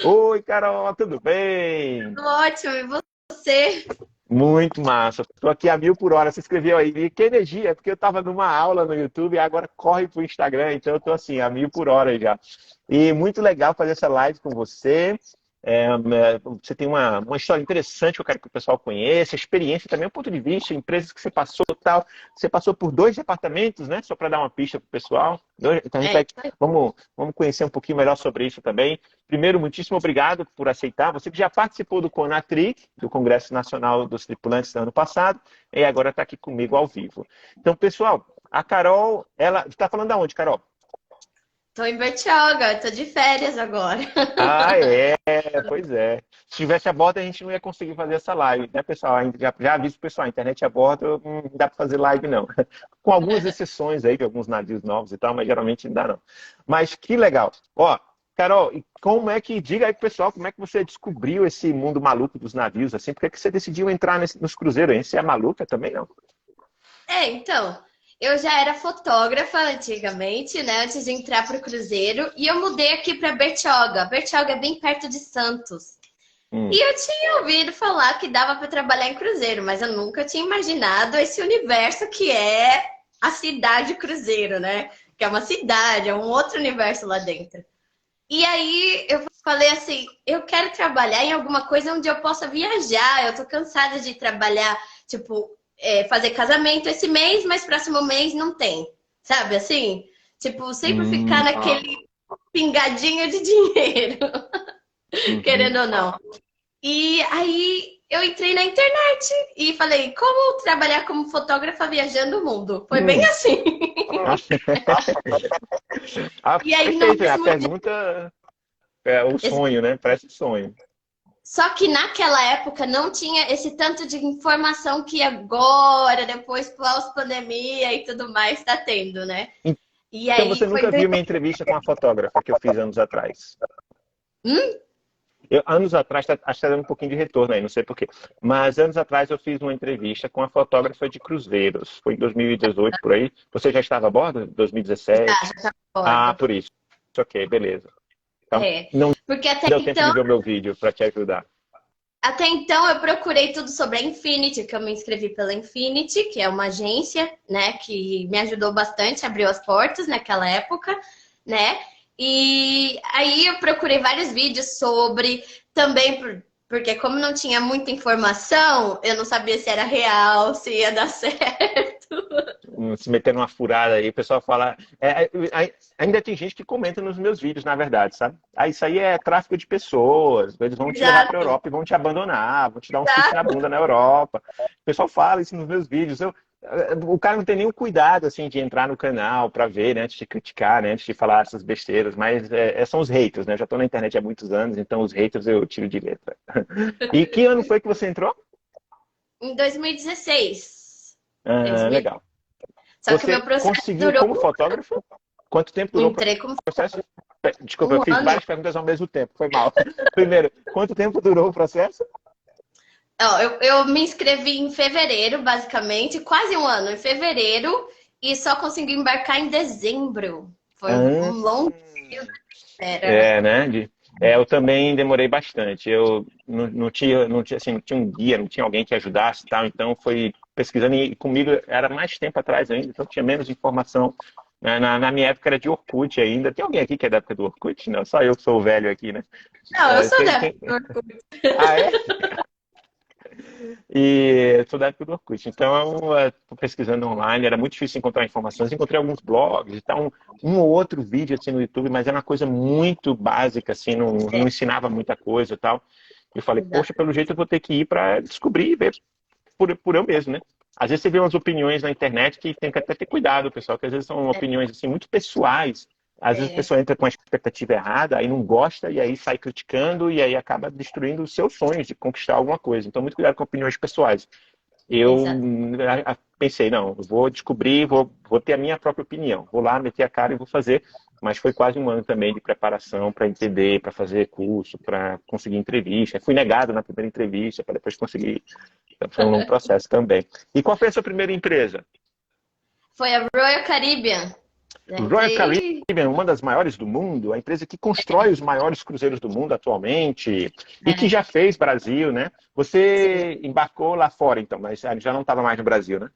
Oi, Carol, tudo bem? Tudo ótimo, e você? Muito massa. Estou aqui a 1000 por hora. Você escreveu aí. E que energia, porque eu estava numa aula no YouTube e agora corre para o Instagram, então eu estou assim, a 1000 por hora já. E muito legal fazer essa live com você. Você tem uma história interessante que eu quero que o pessoal conheça, experiência também, um ponto de vista, empresas que você passou e tal. Você passou por 2 departamentos, né? Só para dar uma pista para o pessoal. Então a gente É, vai, vamos conhecer um pouquinho melhor sobre isso também. Primeiro, muitíssimo obrigado por aceitar. Você que já participou do CONATRIC, do Congresso Nacional dos Tripulantes do ano passado, e agora está aqui comigo ao vivo. Então, pessoal, a Carol, ela está falando aonde, Carol? tô em Bertioga, tô de férias agora. Ah, pois é. Se tivesse a bordo, a gente não ia conseguir fazer essa live, né, pessoal? Já aviso o pessoal, a internet a bordo não dá para fazer live, não. Com algumas exceções aí de alguns navios novos e tal, mas geralmente não dá, não. Mas que legal. Ó, Carol, e como é que, diga aí pro pessoal, como é que você descobriu esse mundo maluco dos navios, assim? Por que que você decidiu entrar nos cruzeiros aí? Você é maluca também, não? Então, eu já era fotógrafa antigamente, né? Antes de entrar pro cruzeiro, e eu mudei aqui pra Bertioga. Bertioga é bem perto de Santos. E Hum, eu tinha ouvido falar que dava para trabalhar em cruzeiro, mas eu nunca tinha imaginado esse universo que é a cidade cruzeiro, né? Que é uma cidade, é um outro universo lá dentro. E aí eu falei assim, eu quero trabalhar em alguma coisa onde eu possa viajar. Eu tô cansada de trabalhar, tipo, fazer casamento esse mês, mas próximo mês não tem. Sabe assim? Tipo, sempre ficar hum, naquele pingadinho de dinheiro, uhum. querendo ou não. E aí eu entrei na internet e falei, como trabalhar como fotógrafa viajando o mundo? Foi bem Hum. assim. Ah, E aí não perfeito, né? fez A muito. pergunta é o sonho, né? Parece sonho. Só que naquela época não tinha esse tanto de informação que agora, depois pós-pandemia e tudo mais, está tendo, né? E Então aí você foi nunca bem. viu minha entrevista com a fotógrafa que eu fiz anos atrás. Hum? Anos atrás, acho que está dando um pouquinho de retorno aí, não sei por quê. Mas anos atrás eu fiz uma entrevista com a fotógrafa de cruzeiros. Foi em 2018, por aí. Você já estava a bordo? Já, 2017? já tá Ah, fora. por isso. Ok, beleza. Então, É. não Porque deu tempo de ver o meu vídeo para te ajudar. até então eu procurei tudo sobre a Infinity, que eu me inscrevi pela Infinity, que é uma agência, né, que me ajudou bastante, abriu as portas naquela época, né? E aí eu procurei vários vídeos sobre também porque como não tinha muita informação, eu não sabia se era real, se ia dar certo. Se meter numa furada aí, o pessoal fala. Ainda tem gente que comenta nos meus vídeos, na verdade, sabe? Ah, isso aí é tráfico de pessoas, eles vão te levar para a Exato, Europa e vão te abandonar, vão te dar um chute na exato. bunda na Europa. O pessoal fala isso nos meus vídeos. O cara não tem nenhum cuidado assim de entrar no canal para ver, né, antes de criticar, né, antes de falar essas besteiras, mas são os haters, né? Eu já estou na internet há muitos anos, então os haters eu tiro de letra. E que ano foi que você entrou? Em 2016. Ah, 2000. legal. Só que o Você meu processo conseguiu durou. como fotógrafo? Quanto tempo durou o Entrei como processo? Desculpa, eu um fiz ano. várias perguntas ao mesmo tempo, foi mal. Primeiro, quanto tempo durou o processo? Ó, eu me inscrevi em fevereiro, basicamente, quase um ano, em fevereiro, e só consegui embarcar em dezembro. Foi um Ah, longo período de espera. é, né? Eu também demorei bastante. Eu assim, não tinha um guia, não tinha alguém que ajudasse e tal, então foi pesquisando e comigo era mais tempo atrás ainda, então tinha menos informação. Na minha época era de Orkut ainda. Tem alguém aqui que é da época do Orkut? Não, só eu que sou o velho aqui, né? Não, eu É, sou da Orkut. Ah, é? E sou da época do Orkut. Então, estou pesquisando online, era muito difícil encontrar informações. Encontrei alguns blogs e tal, um ou outro vídeo assim no YouTube, mas era uma coisa muito básica, assim, não ensinava muita coisa e tal. Eu falei, poxa, Exato. pelo jeito eu vou ter que ir para descobrir e ver por eu mesmo, né? Às vezes você vê umas opiniões na internet que tem que até ter cuidado, pessoal, que às vezes são opiniões assim muito pessoais. Às vezes a É, pessoa entra com a expectativa errada, aí não gosta, e aí sai criticando, e aí acaba destruindo os seus sonhos de conquistar alguma coisa. Então, muito cuidado com opiniões pessoais. Eu exato. pensei, não, eu vou descobrir, vou ter a minha própria opinião. Vou lá, meter a cara e vou fazer. Mas foi quase um ano também de preparação para entender, para fazer curso, para conseguir entrevista. Fui negado na primeira entrevista, para depois conseguir. Então, foi um longo processo também. E qual foi a sua primeira empresa? Foi a Royal Caribbean. Royal Entrei. Caribbean, uma das maiores do mundo, a empresa que constrói os maiores cruzeiros do mundo atualmente e que já fez Brasil, né? Sim. Você embarcou lá fora, então, mas já não estava mais no Brasil, né?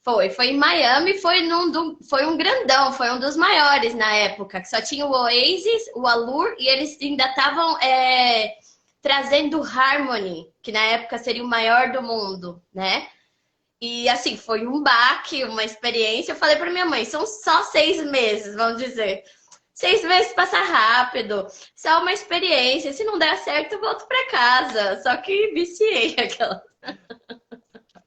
Foi em Miami, foi um grandão, foi um dos maiores na época, que só tinha o Oasis, o Allure, e eles ainda estavam trazendo o Harmony, que na época seria o maior do mundo, né? E assim, foi um baque, uma experiência. Eu falei para minha mãe, são só 6 meses, vamos dizer. 6 meses passa rápido, só uma experiência. Se não der certo, eu volto para casa. Só que viciei aquela.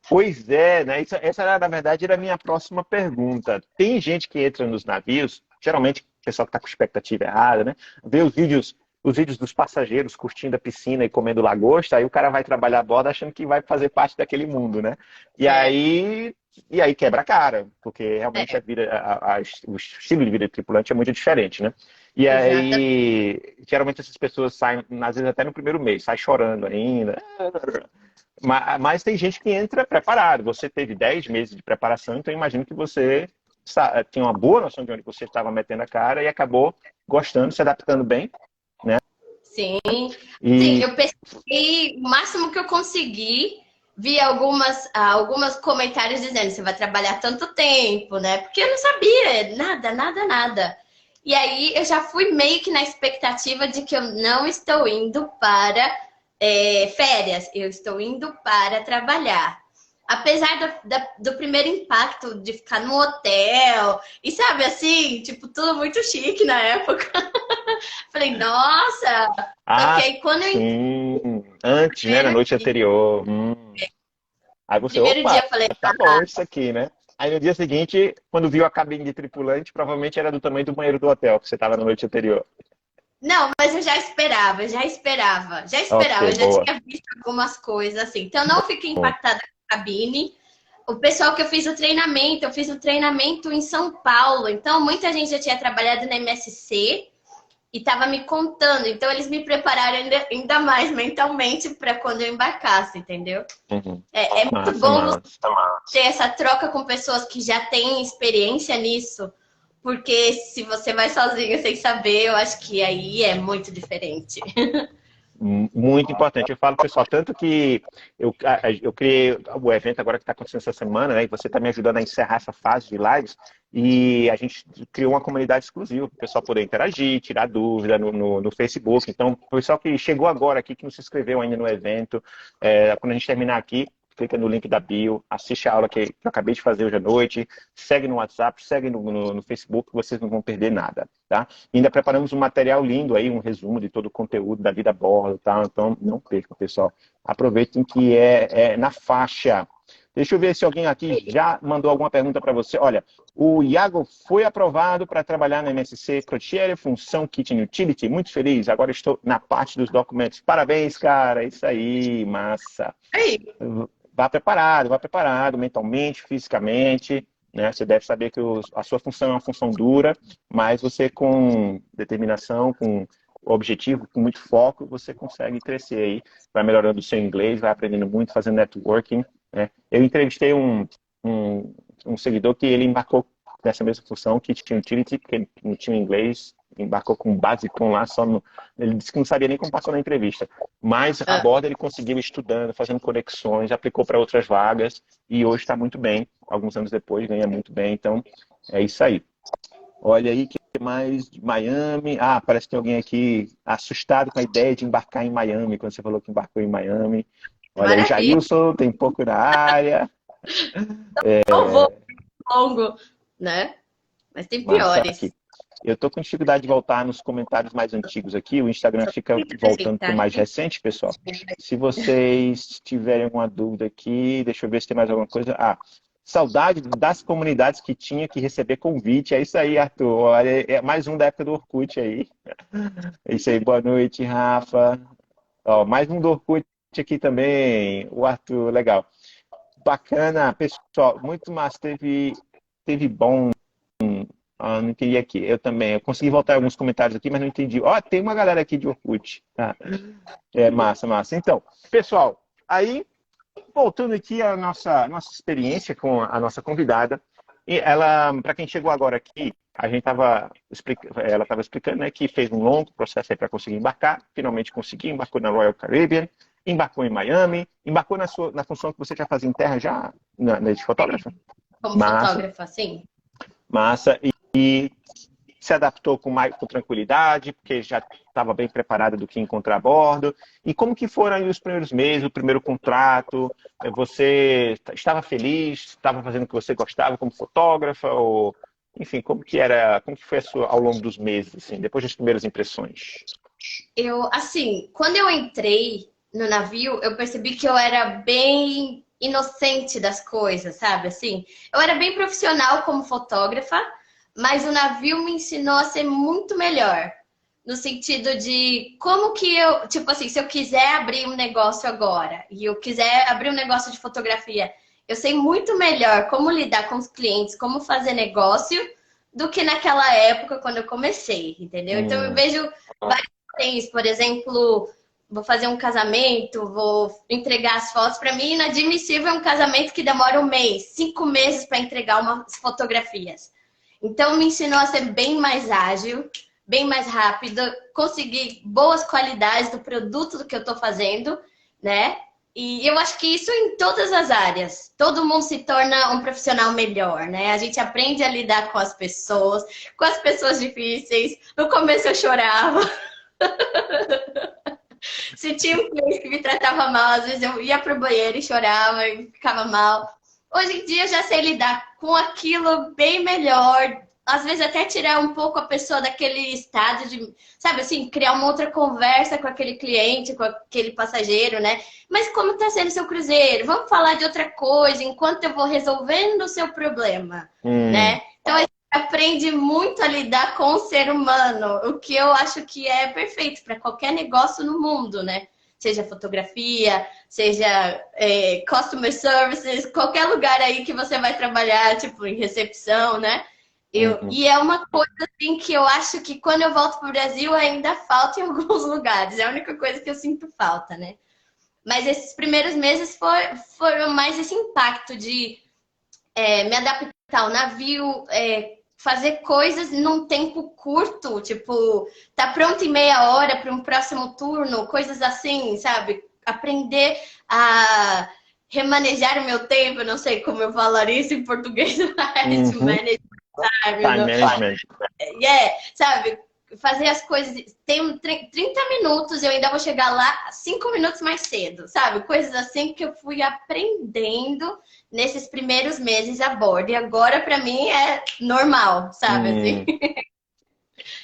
Pois é, né? Essa era, na verdade, era a minha próxima pergunta. Tem gente que entra nos navios, geralmente o pessoal que está com expectativa errada, né? Vê os vídeos dos passageiros curtindo a piscina e comendo lagosta, aí o cara vai trabalhar a bordo achando que vai fazer parte daquele mundo, né? E É, aí, e aí quebra a cara, porque realmente é, o estilo de vida de tripulante é muito diferente, né? E exatamente. aí, geralmente essas pessoas saem, às vezes até no primeiro mês, sai chorando ainda. Mas tem gente que entra preparado. Você teve 10 meses de preparação, então eu imagino que você tinha uma boa noção de onde você estava metendo a cara e acabou gostando, se adaptando bem, né? Sim. Sim, E eu pesquisei o máximo que eu consegui. Vi algumas comentários dizendo você vai trabalhar tanto tempo, né? Porque eu não sabia nada, nada, nada. E aí eu já fui meio que na expectativa de que eu não estou indo para férias, eu estou indo para trabalhar. Apesar do primeiro impacto de ficar no hotel, e sabe assim, tipo, tudo muito chique na época. Falei, nossa! Só que ah, aí quando eu entrei sim, antes, né, na primeiro noite dia, anterior. Aí você, primeiro dia opa, eu falei, tá bom isso aqui, né? Aí no dia seguinte, quando viu a cabine de tripulante, provavelmente era do tamanho do banheiro do hotel que você estava na noite anterior. não, mas eu já esperava, já esperava, já Ok, esperava, eu já boa. tinha visto algumas coisas assim. Então eu não fiquei impactada com a cabine. O pessoal que eu fiz o treinamento em São Paulo. Então muita gente já tinha trabalhado na MSC e estava me contando. Então eles me prepararam ainda mais mentalmente para quando eu embarcasse, entendeu? Uhum. É muito Massa, bom você massa. ter essa troca com pessoas que já têm experiência nisso, porque se você vai sozinho sem saber, eu acho que aí é muito diferente. Muito importante. Eu falo, pessoal, tanto que eu criei o evento agora que está acontecendo essa semana, né? E você está me ajudando a encerrar essa fase de lives. E a gente criou uma comunidade exclusiva para o pessoal poder interagir, tirar dúvida no Facebook. Então, o pessoal que chegou agora aqui, que não se inscreveu ainda no evento, quando a gente terminar aqui, clica no link da bio, assiste a aula que eu acabei de fazer hoje à noite, segue no WhatsApp, segue no Facebook, vocês não vão perder nada, tá? E ainda preparamos um material lindo aí, um resumo de todo o conteúdo da vida a bordo, tá? Então, não percam, pessoal. Aproveitem que é na faixa. Deixa eu ver se alguém aqui já mandou alguma pergunta para você. Olha, o Iago foi aprovado para trabalhar na MSC Crociere, função Kitchen Utility. Muito feliz. Agora estou na parte dos documentos. Parabéns, cara. Isso aí, massa. Aí, Vá preparado mentalmente, fisicamente, né? Você deve saber que a sua função é uma função dura, mas você com determinação, com objetivo, com muito foco, você consegue crescer aí, vai melhorando o seu inglês, vai aprendendo muito, fazendo networking, né? Eu entrevistei um, um seguidor que ele embarcou nessa mesma função, que tinha utility, porque ele não tinha inglês, embarcou com um basicão lá, ele disse que não sabia nem como passou na entrevista. Mas a ah, bordo ele conseguiu estudando, fazendo conexões, aplicou para outras vagas e hoje está muito bem. Alguns anos depois ganha muito bem. Então é isso aí. Olha aí que mais de Miami. Ah, parece que tem alguém aqui assustado com a ideia de embarcar em Miami, quando você falou que embarcou em Miami. Olha aí, maravilha. Jailson, tem pouco na área. Eu vou longo, né? Mas tem Massa piores. aqui. Eu estou com dificuldade de voltar nos comentários mais antigos aqui. O Instagram fica Deixa eu voltando para o apresentar mais aqui. recente, pessoal. Se vocês tiverem alguma dúvida aqui, deixa eu ver se tem mais alguma coisa. Ah, saudade das comunidades que tinha que receber convite. É isso aí, Arthur. Olha, é mais um da época do Orkut aí. É isso aí, boa noite, Rafa. Ó, mais um do Orkut aqui também. O Arthur, legal. Bacana, pessoal. Muito massa. Teve bom. Ah, não entendi aqui. Eu também. Eu consegui voltar alguns comentários aqui, mas não entendi. Ó, tem uma galera aqui de Orkut. Tá. É massa, massa. Então, pessoal, aí, voltando aqui à nossa experiência com a nossa convidada, e ela, para quem chegou agora aqui, a gente ela estava explicando, né, que fez um longo processo aí para conseguir embarcar, finalmente conseguiu, embarcou na Royal Caribbean, embarcou em Miami, embarcou na função que você já fazia em terra já, de fotógrafa. Como Massa, fotógrafa, sim. massa. E se adaptou com tranquilidade, porque já estava bem preparada do que encontrar a bordo. E como que foram aí os primeiros meses, o primeiro contrato? Você estava feliz? Estava fazendo o que você gostava como fotógrafa? Ou, enfim, como que foi ao longo dos meses, assim, depois das primeiras impressões? Assim, quando eu entrei no navio, eu percebi que eu era bem inocente das coisas, sabe? Assim, eu era bem profissional como fotógrafa, mas o navio me ensinou a ser muito melhor. No sentido de como que eu, tipo assim, se eu quiser abrir um negócio agora e eu quiser abrir um negócio de fotografia, eu sei muito melhor como lidar com os clientes, como fazer negócio, do que naquela época quando eu comecei, entendeu? Então eu Hum, vejo vários, por exemplo, vou fazer um casamento, vou entregar as fotos. Para mim, inadmissível é um casamento que demora um mês, 5 meses para entregar umas fotografias. Então, me ensinou a ser bem mais ágil, bem mais rápida, conseguir boas qualidades do produto do que eu estou fazendo, né? E eu acho que isso em todas as áreas. Todo mundo se torna um profissional melhor, né? A gente aprende a lidar com as pessoas difíceis. No começo eu chorava. Se tinha um cliente que me tratava mal, às vezes eu ia pro banheiro e chorava e ficava mal. Hoje em dia eu já sei lidar com aquilo bem melhor. Às vezes até tirar um pouco a pessoa daquele estado de, sabe assim, criar uma outra conversa com aquele cliente, com aquele passageiro, né? Mas como está sendo seu cruzeiro? Vamos falar de outra coisa enquanto eu vou resolvendo o seu problema, hum, né? Então a gente aprende muito a lidar com o ser humano, o que eu acho que é perfeito para qualquer negócio no mundo, né? Seja fotografia, seja customer services, qualquer lugar aí que você vai trabalhar, tipo, em recepção, né? uhum. E é uma coisa assim que eu acho que quando eu volto para o Brasil ainda falta em alguns lugares. É a única coisa que eu sinto falta, né? Mas esses primeiros meses foram mais esse impacto de me adaptar ao navio, fazer coisas num tempo curto, tipo, tá pronto em meia hora para um próximo turno, coisas assim, sabe? Aprender a remanejar o meu tempo, não sei como eu falaria isso em português, mas Uhum. manage time, Time management. sabe? Fazer as coisas. Tem 30 minutos, eu ainda vou chegar lá 5 minutos mais cedo, sabe? Coisas assim que eu fui aprendendo nesses primeiros meses a bordo. E agora, para mim, é normal, sabe? Assim. Hum.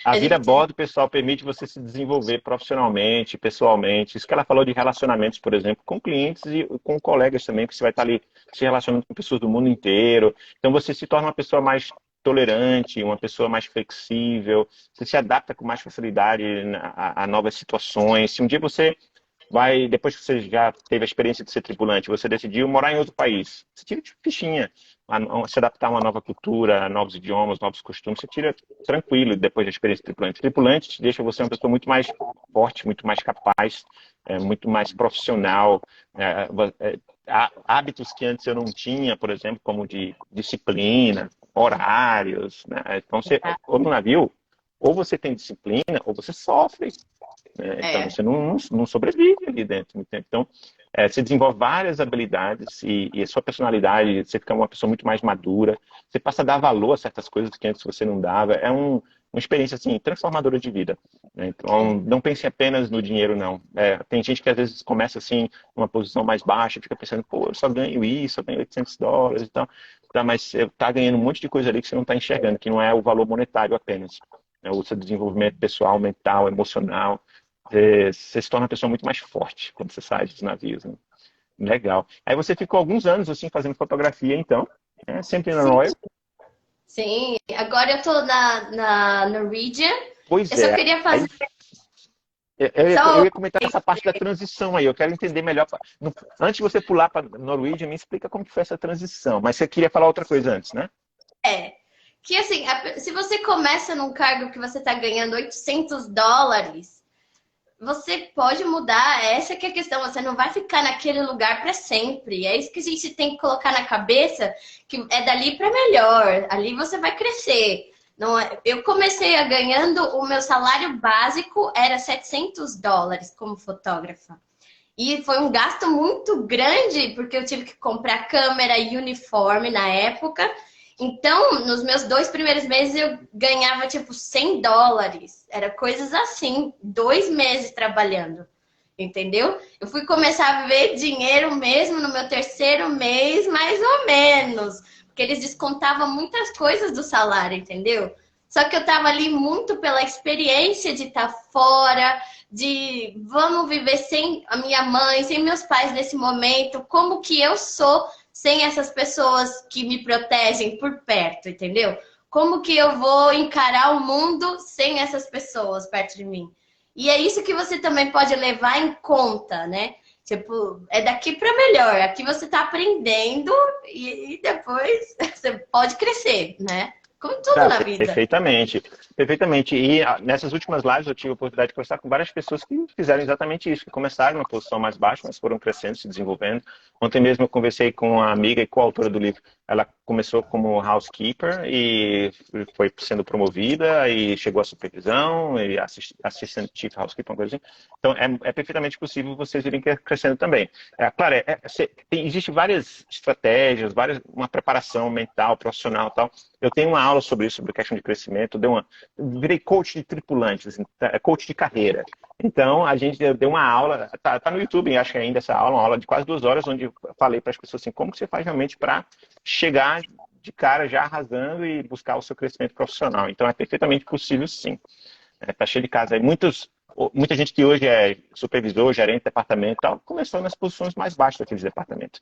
A A vida a gente... bordo, pessoal, permite você se desenvolver profissionalmente, pessoalmente. Isso que ela falou de relacionamentos, por exemplo, com clientes e com colegas também, que você vai estar ali se relacionando com pessoas do mundo inteiro. Então você se torna uma pessoa mais tolerante, uma pessoa mais flexível, você se adapta com mais facilidade a novas situações. Se um dia você vai, depois que você já teve a experiência de ser tripulante, você decidiu morar em outro país, você tira de fichinha, se adaptar a uma nova cultura, a novos idiomas, novos costumes, você tira tranquilo depois da experiência de tripulante. Tripulante te deixa você uma pessoa muito mais forte, muito mais capaz, muito mais profissional. Hábitos que antes eu não tinha, por exemplo, como de disciplina, horários, né? Então, ou no navio, ou você tem disciplina, ou você sofre, né? Então, É. você não sobrevive ali dentro muito tempo. Então, você desenvolve várias habilidades e a sua personalidade, você fica uma pessoa muito mais madura, você passa a dar valor a certas coisas que antes você não dava. Uma experiência assim, transformadora de vida, né? Então, não pense apenas no dinheiro, não. Tem gente que às vezes começa assim, numa posição mais baixa, fica pensando, pô, eu só ganho isso, eu ganho $800 e tal. Tá, mas você está ganhando um monte de coisa ali que você não está enxergando, que não é o valor monetário apenas. É o seu desenvolvimento pessoal, mental, emocional. Você se torna uma pessoa muito mais forte quando você sai dos navios, né? Legal. Aí você ficou alguns anos assim fazendo fotografia, então, né? Sempre na Sim, Royal. sim. Agora eu tô na Norwegian. Eu Pois só é. queria Aí fazer eu só ia comentar essa parte da transição aí. Eu quero entender melhor. Antes de você pular para Norwegian, me explica como que foi essa transição. Mas você queria falar outra coisa antes, né? que assim, se você começa num cargo que você tá ganhando $800, você pode mudar, essa que é a questão, você não vai ficar naquele lugar para sempre. É isso que a gente tem que colocar na cabeça, que é dali para melhor. Ali você vai crescer, Não eu comecei a ganhando, o meu salário básico era US$ 700 como fotógrafa. E foi um gasto muito grande, porque eu tive que comprar câmera e uniforme na época. Então, nos meus 2 primeiros meses, eu ganhava tipo US$ 100. Era coisas assim, 2 meses trabalhando. Entendeu? Eu fui começar a ver dinheiro mesmo no meu terceiro mês, mais ou menos. Porque eles descontavam muitas coisas do salário, entendeu? Só que eu tava ali muito pela experiência de estar fora, de vamos viver sem a minha mãe, sem meus pais nesse momento, como que eu sou sem essas pessoas que me protegem por perto, entendeu? Como que eu vou encarar o mundo sem essas pessoas perto de mim? E é isso que você também pode levar em conta, né? Tipo, é daqui para melhor. Aqui você está aprendendo e depois você pode crescer, né? Como tudo Tá, na vida. perfeitamente. Perfeitamente. E nessas últimas lives eu tive a oportunidade de conversar com várias pessoas que fizeram exatamente isso, que começaram numa posição mais baixa, mas foram crescendo, se desenvolvendo. Ontem mesmo eu conversei com uma amiga e coautora do livro. Ela começou como housekeeper e foi sendo promovida e chegou à supervisão e assistant chief housekeeper, uma coisa assim. Então é perfeitamente possível vocês irem crescendo também. Claro, existe várias estratégias, uma preparação mental, profissional e tal. Eu tenho uma aula sobre isso, sobre questão de crescimento. Virei coach de tripulantes, assim, coach de carreira. Então, a gente deu uma aula, tá no YouTube, acho que ainda essa aula, uma aula de quase 2 horas, onde eu falei para as pessoas assim, como que você faz realmente para chegar de cara já arrasando e buscar o seu crescimento profissional. Então, é perfeitamente possível, sim. Tá cheio de casos aí. Muita gente que hoje é supervisor, gerente de departamento e tal, começou nas posições mais baixas daqueles departamentos.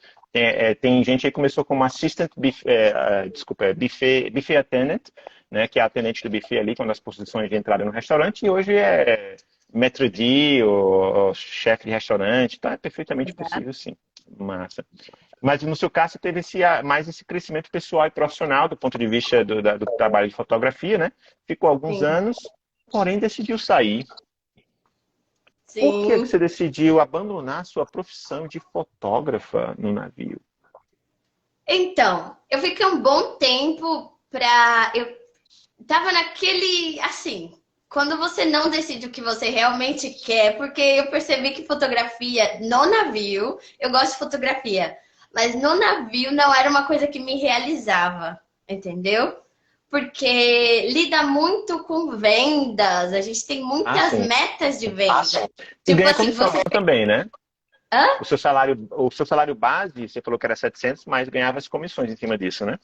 Tem gente aí que começou como assistant, buffet attendant, né, que é atendente do buffet ali, quando as posições de entrada no restaurante, e hoje é maître d' ou chefe de restaurante, então é perfeitamente possível, sim. Massa. Mas no seu caso, você teve mais esse crescimento pessoal e profissional do ponto de vista do trabalho de fotografia, né? Ficou alguns Sim. anos, porém decidiu sair. Por que Sim. você decidiu abandonar sua profissão de fotógrafa no navio? Então, eu fiquei um bom tempo pra. Eu tava naquele. Assim, quando você não decide o que você realmente quer, porque eu percebi que fotografia no navio, eu gosto de fotografia, mas no navio não era uma coisa que me realizava, entendeu? Porque lida muito com vendas, a gente tem Ah, muitas sim. metas de venda. E Tipo ganha assim, comissão você. também, né? Hã? O seu salário base, você falou que era 700, mas ganhava as comissões em cima disso, né?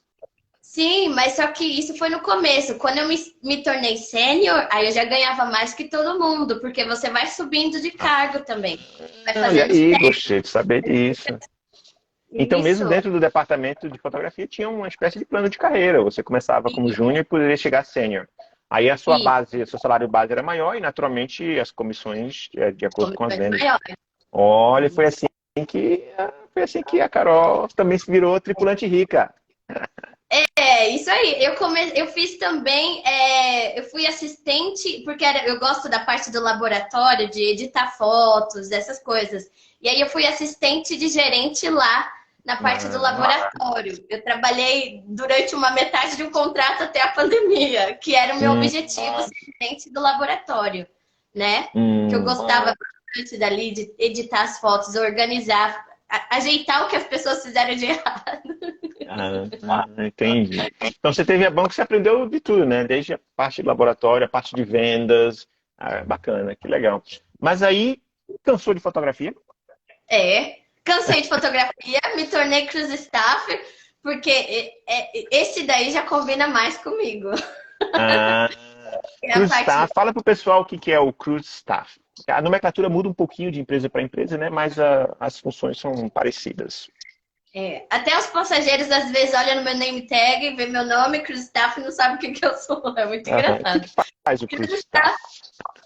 Sim, mas só que isso foi no começo. Quando eu me tornei sênior, aí eu já ganhava mais que todo mundo, porque você vai subindo de cargo também. Vai Olha fazendo aí, gostei de saber disso. Então, mesmo isso. dentro do departamento de fotografia, tinha uma espécie de plano de carreira. Você começava como júnior e poderia chegar a sênior. Aí a sua E base, o seu salário base era maior e, naturalmente, as comissões de acordo com as comissões vendas. maiores. Olha, foi assim que a Carol também se virou tripulante rica. É, isso aí. Eu fiz também, eu fui assistente, porque eu gosto da parte do laboratório, de editar fotos, essas coisas. E aí eu fui assistente de gerente lá na parte do laboratório. Eu trabalhei durante uma metade de um contrato até a pandemia, que era o meu Hum, objetivo, ser gerente do laboratório, né? Que eu hum. gostava bastante dali de editar as fotos, organizar, ajeitar o que as pessoas fizeram de errado. Entendi. Então você teve a banca que você aprendeu de tudo, né? Desde a parte de laboratório, a parte de vendas. Bacana, que legal. Mas aí, cansou de fotografia? Cansei de fotografia, me tornei cruise staff, porque esse daí já combina mais comigo. Ah, É a Cruise parte. Staff. Fala para o pessoal o que é o Cruise Staff. A nomenclatura muda um pouquinho de empresa para empresa, né? Mas as funções são parecidas. Até os passageiros às vezes olham no meu name tag, vê meu nome, cruise staff, e não sabem o que eu sou. É muito Aham. O que engraçado. que faz o Cruise Cruise Staff?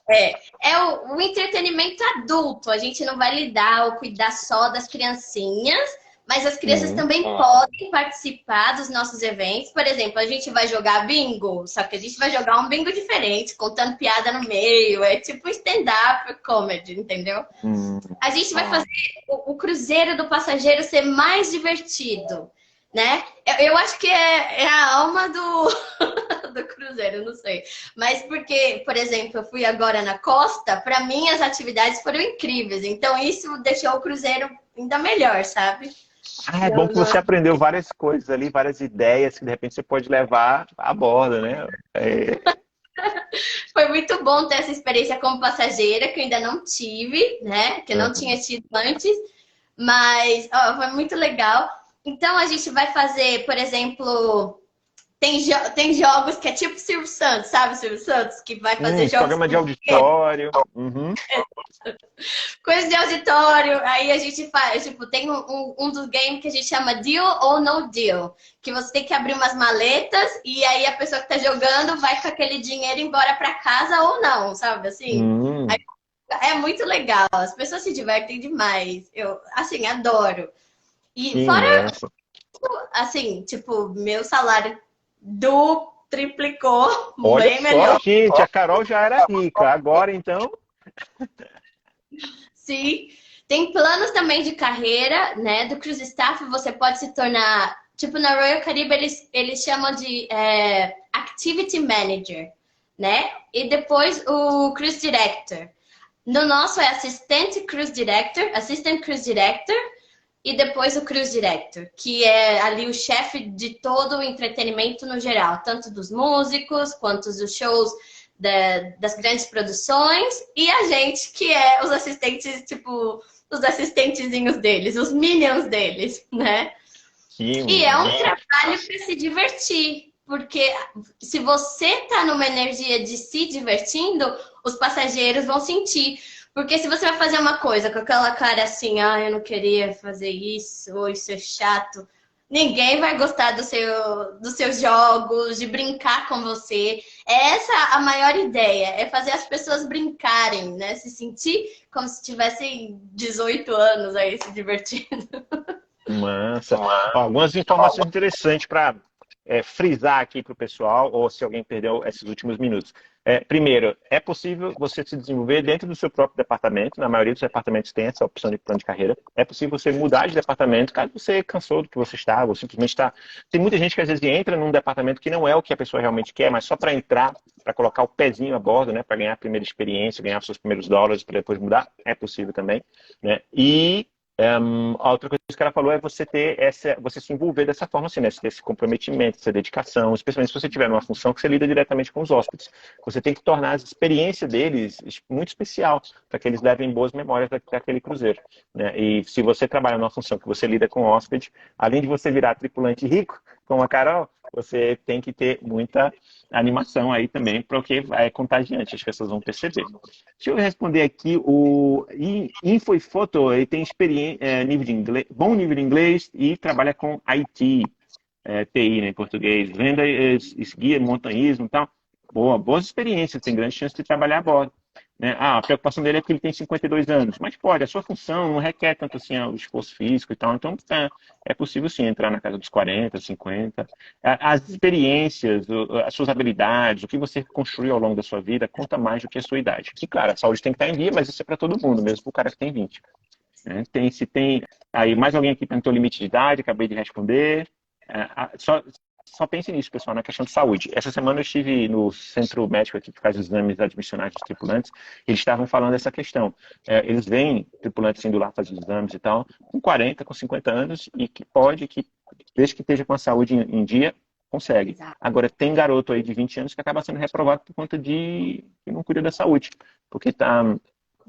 staff é o entretenimento adulto. A gente não vai lidar ou cuidar só das criancinhas, mas as crianças Hum. também podem participar dos nossos eventos. Por exemplo, a gente vai jogar bingo, só que a gente vai jogar um bingo diferente, contando piada no meio. É tipo stand-up comedy, entendeu? Hum. A gente vai fazer o cruzeiro do passageiro ser mais divertido, né? Eu acho que é a alma do, do cruzeiro, não sei. Mas porque, por exemplo, eu fui agora na costa, para mim as atividades foram incríveis. Então isso deixou o cruzeiro ainda melhor, sabe? É bom Eu que não... você aprendeu várias coisas ali, várias ideias que de repente você pode levar à borda, né? Foi muito bom ter essa experiência como passageira, que eu ainda não tive, né? Que eu não Uhum. tinha tido antes. Mas ó, foi muito legal. Então a gente vai fazer, por exemplo, tem jogos que é tipo Silvio Santos, sabe, Silvio Santos? Que vai fazer jogos Programa de auditório. Uhum. coisa de auditório, aí a gente faz, tipo, tem um dos games que a gente chama Deal or No Deal, que você tem que abrir umas maletas e aí a pessoa que tá jogando vai com aquele dinheiro embora pra casa ou não, sabe, assim? Aí Hum, é muito legal, as pessoas se divertem demais, eu, assim, adoro. E que fora, massa. assim, tipo, meu salário do triplicou, Olha bem só, melhor. gente, a Carol já era rica. Agora, então, Sim, tem planos também de carreira, né? Do Cruise Staff, você pode se tornar, tipo, na Royal Caribbean eles chamam de Activity Manager, né? E depois o Cruise Director. No nosso é Assistant Cruise Director, e depois o Cruise Director, que é ali o chefe de todo o entretenimento no geral, tanto dos músicos quanto dos shows das grandes produções, e a gente que é os assistentes, tipo, os assistentezinhos deles, os minions deles, né? que E é um massa. trabalho para se divertir, porque se você tá numa energia de se divertindo, os passageiros vão sentir. Porque se você vai fazer uma coisa com aquela cara assim, ah, eu não queria fazer isso, ou isso é chato, ninguém vai gostar dos seus jogos, de brincar com você. É essa a maior ideia, é fazer as pessoas brincarem, né? Se sentir como se tivessem 18 anos aí se divertindo. Massa. Ó, algumas informações interessantes para frisar aqui para o pessoal, ou se alguém perdeu esses últimos minutos. Primeiro, é possível você se desenvolver dentro do seu próprio departamento. Na maioria dos departamentos tem essa opção de plano de carreira. É possível você mudar de departamento caso você cansou do que você estava, ou simplesmente está. Tem muita gente que às vezes entra num departamento que não é o que a pessoa realmente quer, mas só para entrar, para colocar o pezinho a bordo, né, para ganhar a primeira experiência, ganhar os seus primeiros dólares para depois mudar. É possível também, né? E a outra coisa que ela falou é você ter você se envolver dessa forma assim, né? Você ter esse comprometimento, essa dedicação, especialmente se você tiver numa função que você lida diretamente com os hóspedes. Você tem que tornar a experiência deles muito especial, para que eles levem boas memórias daquele cruzeiro, né? E se você trabalha numa função que você lida com hóspede, além de você virar tripulante rico, como a Carol, você tem que ter muita animação aí também, porque é contagiante, as pessoas vão perceber. Deixa eu responder aqui, o Info e Foto, ele tem nível de inglês, bom nível de inglês e trabalha com IT, TI, né, em português, vendas, guia, montanhismo e tal. Boas experiências, tem grande chance de trabalhar a bordo. Né? A preocupação dele é que ele tem 52 anos, mas pode, a sua função não requer tanto assim o esforço físico e tal, então é possível sim entrar na casa dos 40, 50. As experiências, as suas habilidades, o que você construiu ao longo da sua vida, conta mais do que a sua idade. E claro, a saúde tem que estar em dia, mas isso é para todo mundo, mesmo para o cara que tem 20. Né? Se tem. Aí, mais alguém aqui perguntou limite de idade, acabei de responder. Só pense nisso, pessoal, na questão de saúde. Essa semana eu estive no centro médico aqui que faz os exames admissionais dos tripulantes. Eles estavam falando dessa questão. Eles veem tripulantes indo lá fazer os exames e tal, com 40, com 50 anos, e desde que esteja com a saúde em dia, consegue. Exato. Agora, tem garoto aí de 20 anos que acaba sendo reprovado por conta de que não cuida da saúde. Porque tá.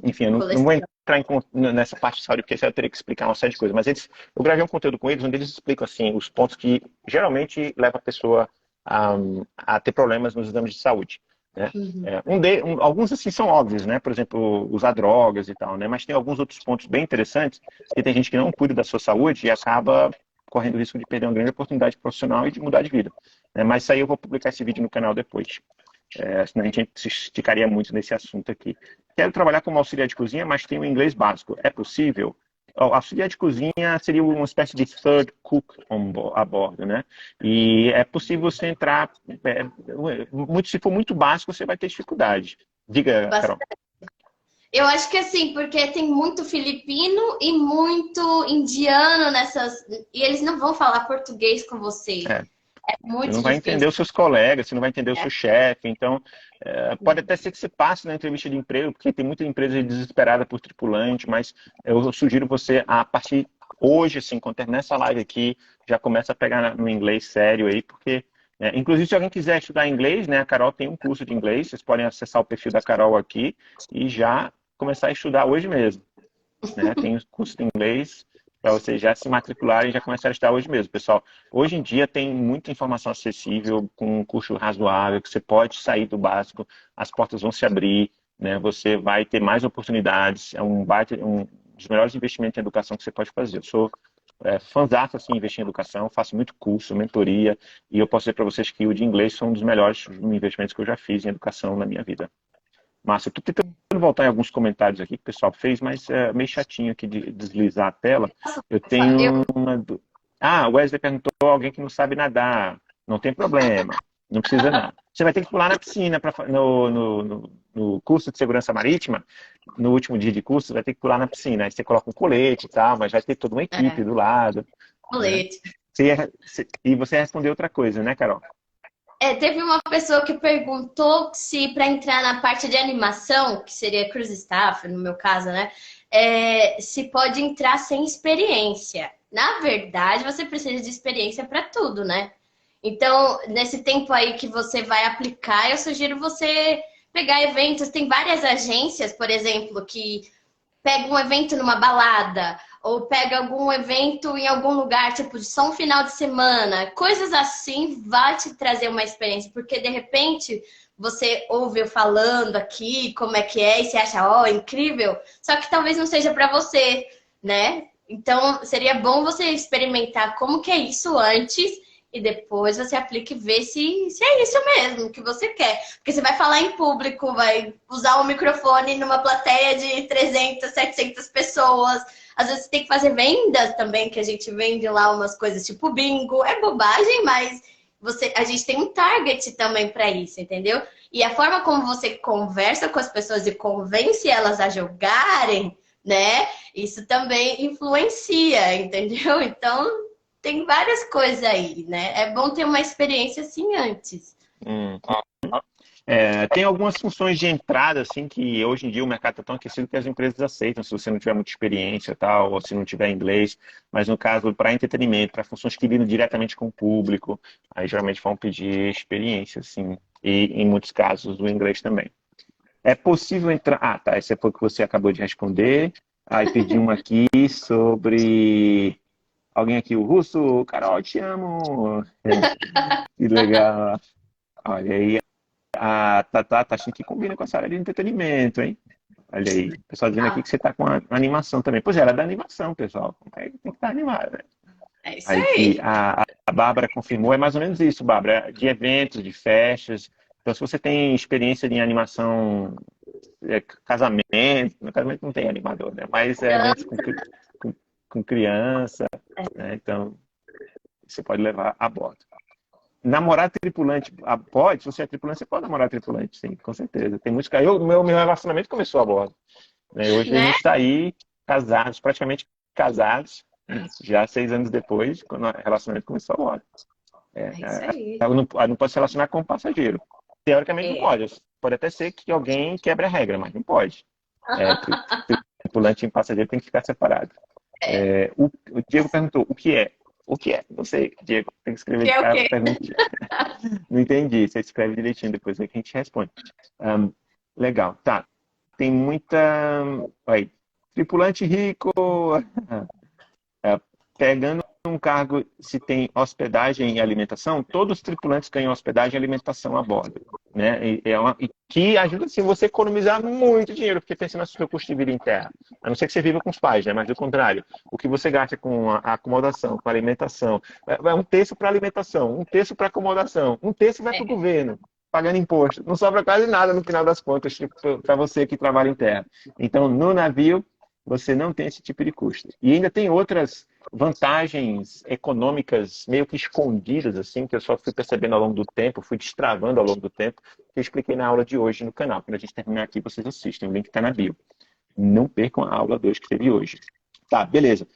Enfim, eu não vou Colesterol. entrar nessa parte de saúde, porque eu teria que explicar uma série de coisas, mas eu gravei um conteúdo com eles onde eles explicam assim, os pontos que geralmente levam a pessoa a ter problemas nos exames de saúde. Né? Uhum. Alguns assim são óbvios, né? Por exemplo, usar drogas e tal, né? Mas tem alguns outros pontos bem interessantes, que tem gente que não cuida da sua saúde e acaba correndo o risco de perder uma grande oportunidade profissional e de mudar de vida. Né? Mas isso aí eu vou publicar esse vídeo no canal depois. Senão a gente se esticaria muito nesse assunto aqui. Quero trabalhar como auxiliar de cozinha, mas tenho inglês básico. É possível? Auxiliar de cozinha seria uma espécie de third cook a bordo, né? E é possível você entrar, se for muito básico, você vai ter dificuldade. Diga, Carol. Eu acho que assim, porque tem muito filipino e muito indiano nessas. E eles não vão falar português com você. É, É você muito não vai entender difícil. os seus colegas, você não vai entender o É. seu chefe. Então, pode até ser que você passe na entrevista de emprego, porque tem muita empresa desesperada por tripulante, mas eu sugiro você, a partir hoje, assim, quando terminar essa live aqui, já começa a pegar no inglês sério aí, porque, inclusive, se alguém quiser estudar inglês, né, a Carol tem um curso de inglês, vocês podem acessar o perfil da Carol aqui e já começar a estudar hoje mesmo, né? Tem os cursos de inglês para vocês já se matricularem e já começar a estudar hoje mesmo, pessoal. Hoje em dia tem muita informação acessível, com um custo razoável, que você pode sair do básico, as portas vão se abrir, né? Você vai ter mais oportunidades, é um dos melhores investimentos em educação que você pode fazer. Eu sou fãzaço, assim, investir em educação, faço muito curso, mentoria, e eu posso dizer para vocês que o de inglês foi um dos melhores investimentos que eu já fiz em educação na minha vida. Márcio, eu estou tentando voltar em alguns comentários aqui que o pessoal fez, mas é meio chatinho aqui de deslizar a tela. Eu Eu, tenho uma. Ah, o Wesley perguntou alguém que não sabe nadar. Não tem problema, não precisa não. Você vai ter que pular na piscina no curso de segurança marítima. No último dia de curso, você vai ter que pular na piscina. Aí você coloca um colete e tal, mas vai ter toda uma equipe do lado, né? colete. E você respondeu outra coisa, né, Carol? Teve uma pessoa que perguntou se para entrar na parte de animação, que seria cruise staff, no meu caso, né? Se pode entrar sem experiência. Na verdade, você precisa de experiência para tudo, né? Então, nesse tempo aí que você vai aplicar, eu sugiro você pegar eventos. Tem várias agências, por exemplo, que pega um evento numa balada, ou pega algum evento em algum lugar, tipo, só um final de semana, coisas assim vai te trazer uma experiência, porque de repente você ouve eu falando aqui como é que é e você acha, ó, incrível, só que talvez não seja para você, né? Então seria bom você experimentar como que é isso antes e depois você aplica e vê se é isso mesmo que você quer. Porque você vai falar em público, vai usar o microfone numa plateia de 300, 700 pessoas. Às vezes você tem que fazer vendas também, que a gente vende lá umas coisas tipo bingo. É bobagem, mas a gente tem um target também para isso, entendeu? E a forma como você conversa com as pessoas e convence elas a jogarem, né? Isso também influencia, entendeu? Então, tem várias coisas aí, né? É bom ter uma experiência assim antes. Hum. Tem algumas funções de entrada, assim, que hoje em dia o mercado está tão aquecido que as empresas aceitam, se você não tiver muita experiência tal, ou se não tiver inglês. Mas no caso, para entretenimento, para funções que lidam diretamente com o público, aí geralmente vão pedir experiência, assim. E em muitos casos, o inglês também. É possível entrar. Ah, tá. Esse foi o que você acabou de responder. Aí pedi uma aqui sobre. Alguém aqui, o Russo, Carol, te amo. Que legal. Olha aí, a Tatá tá achando que combina com essa área de entretenimento, hein? Olha aí, o pessoal dizendo aqui Ah, que você tá com a animação também. Pois é, ela é da animação, pessoal. Tem que estar animada. é isso Aí que aí. a Bárbara confirmou, é mais ou menos isso, Bárbara, de eventos, de festas. Então, se você tem experiência em animação, casamento, no casamento não tem animador, né? Mas eventos com, com criança, né? Então, você pode levar a bordo. Namorar tripulante, pode? Se você é tripulante, você pode namorar tripulante, sim, com certeza. Tem muitos casos. Meu relacionamento começou a bordo, né? Hoje a Né? gente está aí, casados, praticamente casados, já 6 anos depois, quando o relacionamento começou a bordo. É isso aí. Ela não pode se relacionar com um passageiro. Teoricamente não É. pode. Pode até ser que alguém quebre a regra, mas não pode. É, tripulante e passageiro tem que ficar separado. É. O Diego perguntou, o que é? O que é? Não sei, Diego, tem que escrever Que é o a quê? pergunta. Não entendi, você escreve direitinho, depois aí que a gente responde. Um, legal, tá. Tem muita. Aí, tripulante rico. É, pegando um cargo, se tem hospedagem e alimentação, todos os tripulantes ganham hospedagem e alimentação a bordo. Né? E que ajuda assim, você a economizar muito dinheiro, porque pensa no seu custo de vida em terra. A não ser que você viva com os pais, né? Mas do contrário, o que você gasta com a acomodação, com a alimentação, vai um terço para alimentação, um terço para acomodação, um terço vai para o governo, pagando imposto. Não sobra quase nada no final das contas tipo, para você que trabalha em terra. Então, no navio, você não tem esse tipo de custo. E ainda tem outras vantagens econômicas meio que escondidas, assim, que eu só fui percebendo ao longo do tempo, fui destravando ao longo do tempo, que eu expliquei na aula de hoje no canal. Quando a gente terminar aqui, vocês assistem, o link está na bio. Não percam a aula 2 que teve hoje. Tá, beleza.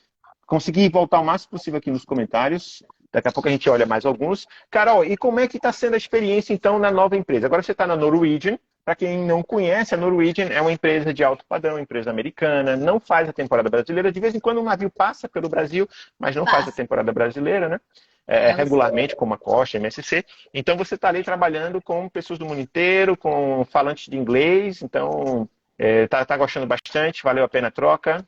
Consegui voltar o máximo possível aqui nos comentários. Daqui a pouco a gente olha mais alguns. Carol, e como é que está sendo a experiência, então, na nova empresa? Agora você está na Norwegian. Para quem não conhece, a Norwegian é uma empresa de alto padrão, empresa americana, não faz a temporada brasileira. De vez em quando um navio passa pelo Brasil, mas não faz a temporada brasileira, né? Regularmente, como a Costa, MSC. Então, você está ali trabalhando com pessoas do mundo inteiro, com falantes de inglês. Então, tá gostando bastante? Valeu a pena a troca?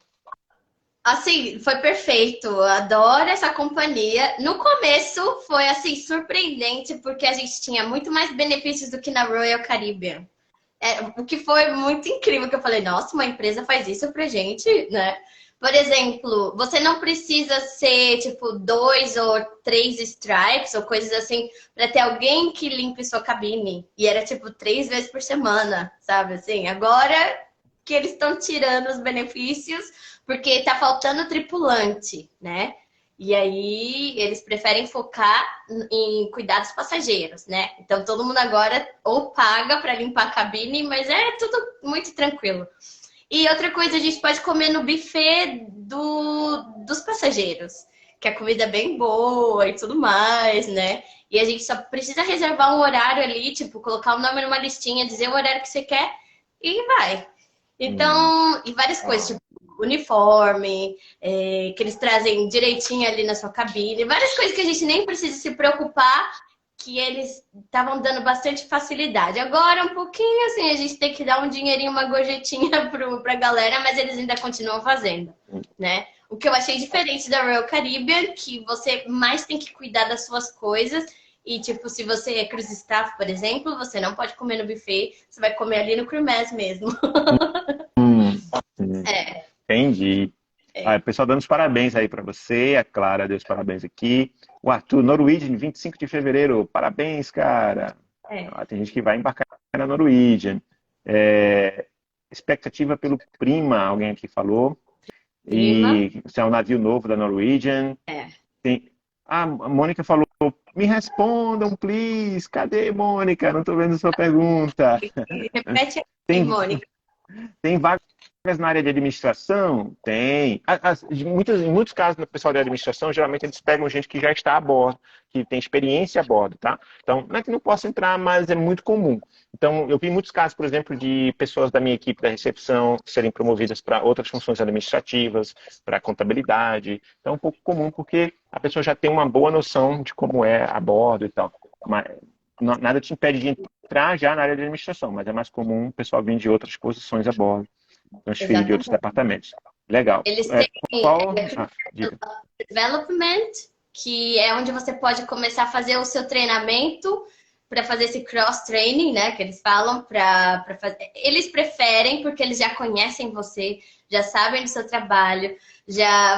Assim, foi perfeito. Eu adoro essa companhia. No começo foi assim surpreendente porque a gente tinha muito mais benefícios do que na Royal Caribbean. O que foi muito incrível que eu falei, nossa, uma empresa faz isso pra gente, né? Por exemplo, você não precisa ser tipo 2 ou 3 stripes ou coisas assim para ter alguém que limpe sua cabine. E era tipo 3 vezes por semana, sabe assim? Agora que eles estão tirando os benefícios porque tá faltando tripulante, né? E aí eles preferem focar em cuidar dos passageiros, né? Então todo mundo agora ou paga para limpar a cabine, mas é tudo muito tranquilo. E outra coisa, a gente pode comer no buffet dos passageiros, que a comida é bem boa e tudo mais, né? E a gente só precisa reservar um horário ali, tipo, colocar o nome numa listinha, dizer o horário que você quer e vai. Então, e várias coisas, tipo uniforme, que eles trazem direitinho ali na sua cabine, várias coisas que a gente nem precisa se preocupar, que eles estavam dando bastante facilidade. Agora, um pouquinho assim, a gente tem que dar um dinheirinho, uma gorjetinha pra galera, mas eles ainda continuam fazendo, né? O que eu achei diferente da Royal Caribbean, que você mais tem que cuidar das suas coisas. E, tipo, se você é cruise staff, por exemplo, você não pode comer no buffet, você vai comer ali no Crewmass mesmo. É. Entendi. O pessoal dando os parabéns aí para você, a Clara deu os parabéns aqui. O Arthur, Norwegian, 25 de fevereiro, parabéns, cara. Tem gente que vai embarcar na Norwegian. Expectativa pelo Prima, alguém aqui falou. Prima. E se é um navio novo da Norwegian. A Mônica falou, me respondam, please. Cadê, Mônica? Não estou vendo sua pergunta. Repete aí, Mônica. Tem vagas na área de administração? Tem. Em muitos casos, o pessoal de administração, geralmente eles pegam gente que já está a bordo, que tem experiência a bordo, tá? Então, não é que não possa entrar, mas é muito comum. Então, eu vi muitos casos, por exemplo, de pessoas da minha equipe da recepção serem promovidas para outras funções administrativas, para contabilidade. Então, é um pouco comum, porque a pessoa já tem uma boa noção de como é a bordo e tal. Mas nada te impede de entrar já na área de administração, mas é mais comum o pessoal vir de outras posições a bordo, transferir de outros departamentos. Legal. Eles têm development, que é onde você pode começar a fazer o seu treinamento para fazer esse cross-training, né, que eles falam, para fazer. Eles preferem, porque eles já conhecem você, já sabem do seu trabalho,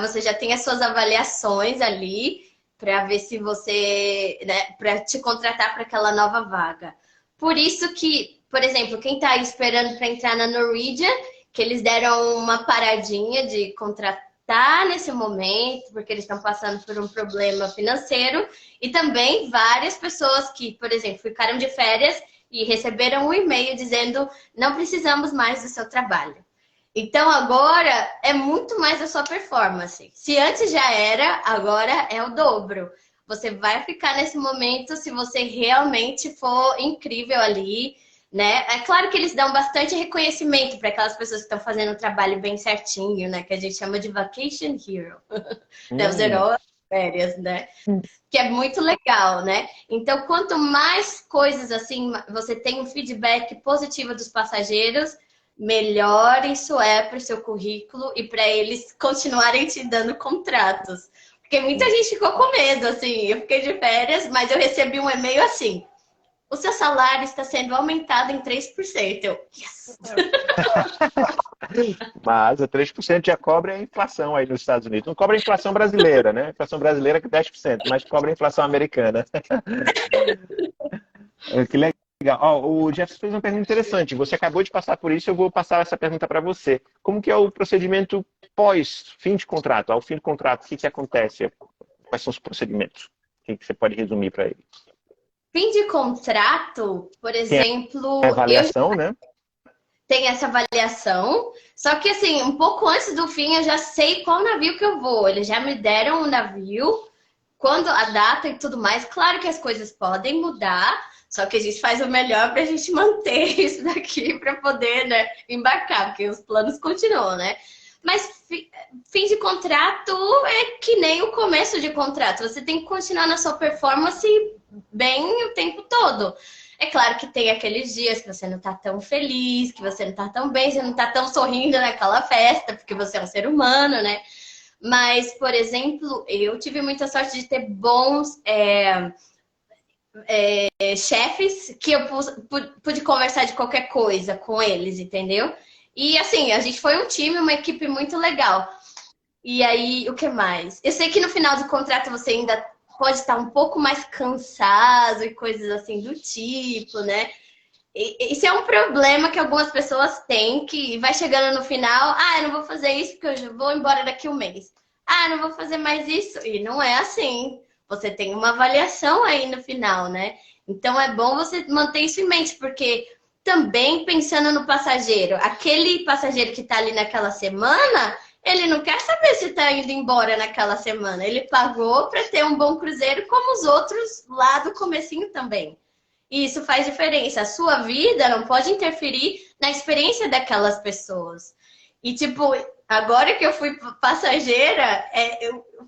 você já tem as suas avaliações ali, para ver se você, né, para te contratar para aquela nova vaga. Por isso que, por exemplo, quem está esperando para entrar na Norwegian, que eles deram uma paradinha de contratar nesse momento, porque eles estão passando por um problema financeiro, e também várias pessoas que, por exemplo, ficaram de férias e receberam um e-mail dizendo não precisamos mais do seu trabalho. Então, agora é muito mais a sua performance. Se antes já era, agora é o dobro. Você vai ficar nesse momento se você realmente for incrível ali, né? É claro que eles dão bastante reconhecimento para aquelas pessoas que estão fazendo o trabalho bem certinho, né? Que a gente chama de Vacation Hero. Os heróis férias, né? Que é muito legal, né? Então, quanto mais coisas assim, você tem um feedback positivo dos passageiros, melhor isso é para o seu currículo e para eles continuarem te dando contratos. Porque muita gente ficou com medo, assim. Eu fiquei de férias, mas eu recebi um e-mail assim: o seu salário está sendo aumentado em 3%. Eu, yes! Mas a 3% já cobra a inflação aí nos Estados Unidos. Não cobra a inflação brasileira, né? A inflação brasileira é 10%, mas cobra a inflação americana. Que legal. O Jefferson fez uma pergunta interessante. Você acabou de passar por isso, eu vou passar essa pergunta para você. Como que é o procedimento pós fim de contrato? Ao fim do contrato, o que acontece? Quais são os procedimentos? O que você pode resumir para ele? Fim de contrato, por exemplo... Tem avaliação, né? tem essa avaliação. Só que, assim, um pouco antes do fim, eu já sei qual navio que eu vou. Eles já me deram um navio, quando a data e tudo mais. Claro que as coisas podem mudar, só que a gente faz o melhor para a gente manter isso daqui para poder, né, embarcar, porque os planos continuam, né? Mas fim de contrato é que nem o começo de contrato. Você tem que continuar na sua performance bem o tempo todo. É claro que tem aqueles dias que você não tá tão feliz, que você não tá tão bem, você não tá tão sorrindo naquela festa, porque você é um ser humano, né? Mas, por exemplo, eu tive muita sorte de ter bons chefes que eu pude conversar de qualquer coisa com eles, entendeu? E assim, a gente foi um time, uma equipe muito legal. E aí, o que mais? Eu sei que no final do contrato você ainda pode estar um pouco mais cansado e coisas assim do tipo, né? Isso é um problema que algumas pessoas têm, que vai chegando no final, eu não vou fazer isso porque eu já vou embora daqui um mês. Não vou fazer mais isso. E não é assim. Você tem uma avaliação aí no final, né? Então é bom você manter isso em mente, porque também pensando no passageiro, aquele passageiro que está ali naquela semana, ele não quer saber se está indo embora naquela semana. Ele pagou para ter um bom cruzeiro, como os outros lá do comecinho também. E isso faz diferença. A sua vida não pode interferir na experiência daquelas pessoas. E, tipo, agora que eu fui passageira,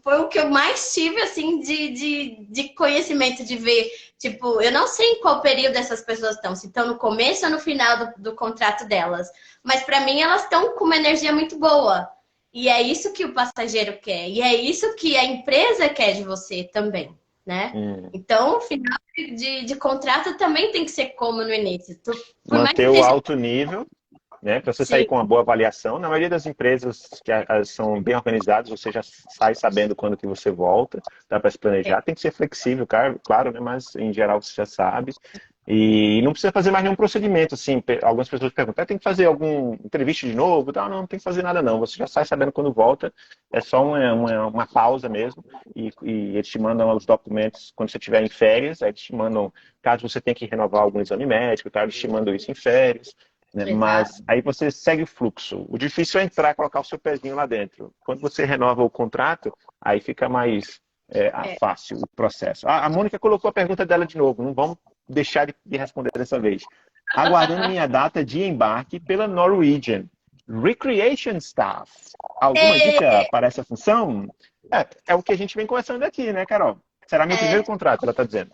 foi o que eu mais tive, assim, de conhecimento, de ver. Tipo, eu não sei em qual período essas pessoas estão, se estão no começo ou no final do contrato delas. Mas, para mim, elas estão com uma energia muito boa. E é isso que o passageiro quer. E é isso que a empresa quer de você também, né? Então, o final de contrato também tem que ser como no início. Manter o alto nível, né? Para você sair Sim. com uma boa avaliação. Na maioria das empresas que são bem organizadas, você já sai sabendo quando que você volta, dá para se planejar. Tem que ser flexível, claro, né? Mas em geral você já sabe. E não precisa fazer mais nenhum procedimento, assim. Algumas pessoas perguntam, tem que fazer algum entrevista de novo? Não, não tem que fazer nada não. Você já sai sabendo quando volta. É só uma pausa mesmo. E eles te mandam os documentos quando você estiver em férias. Aí eles te mandam, caso você tenha que renovar algum exame médico, tá? Eles te mandam isso em férias. Né? Mas aí você segue o fluxo. O difícil é entrar e colocar o seu pezinho lá dentro. Quando você renova o contrato, aí fica mais fácil o processo. A Mônica colocou a pergunta dela de novo. Não vamos deixar de responder dessa vez. Aguardando minha data de embarque pela Norwegian. Recreation Staff. Alguma dica para essa função? É o que a gente vem conversando aqui, né, Carol? Será meu primeiro contrato, ela está dizendo.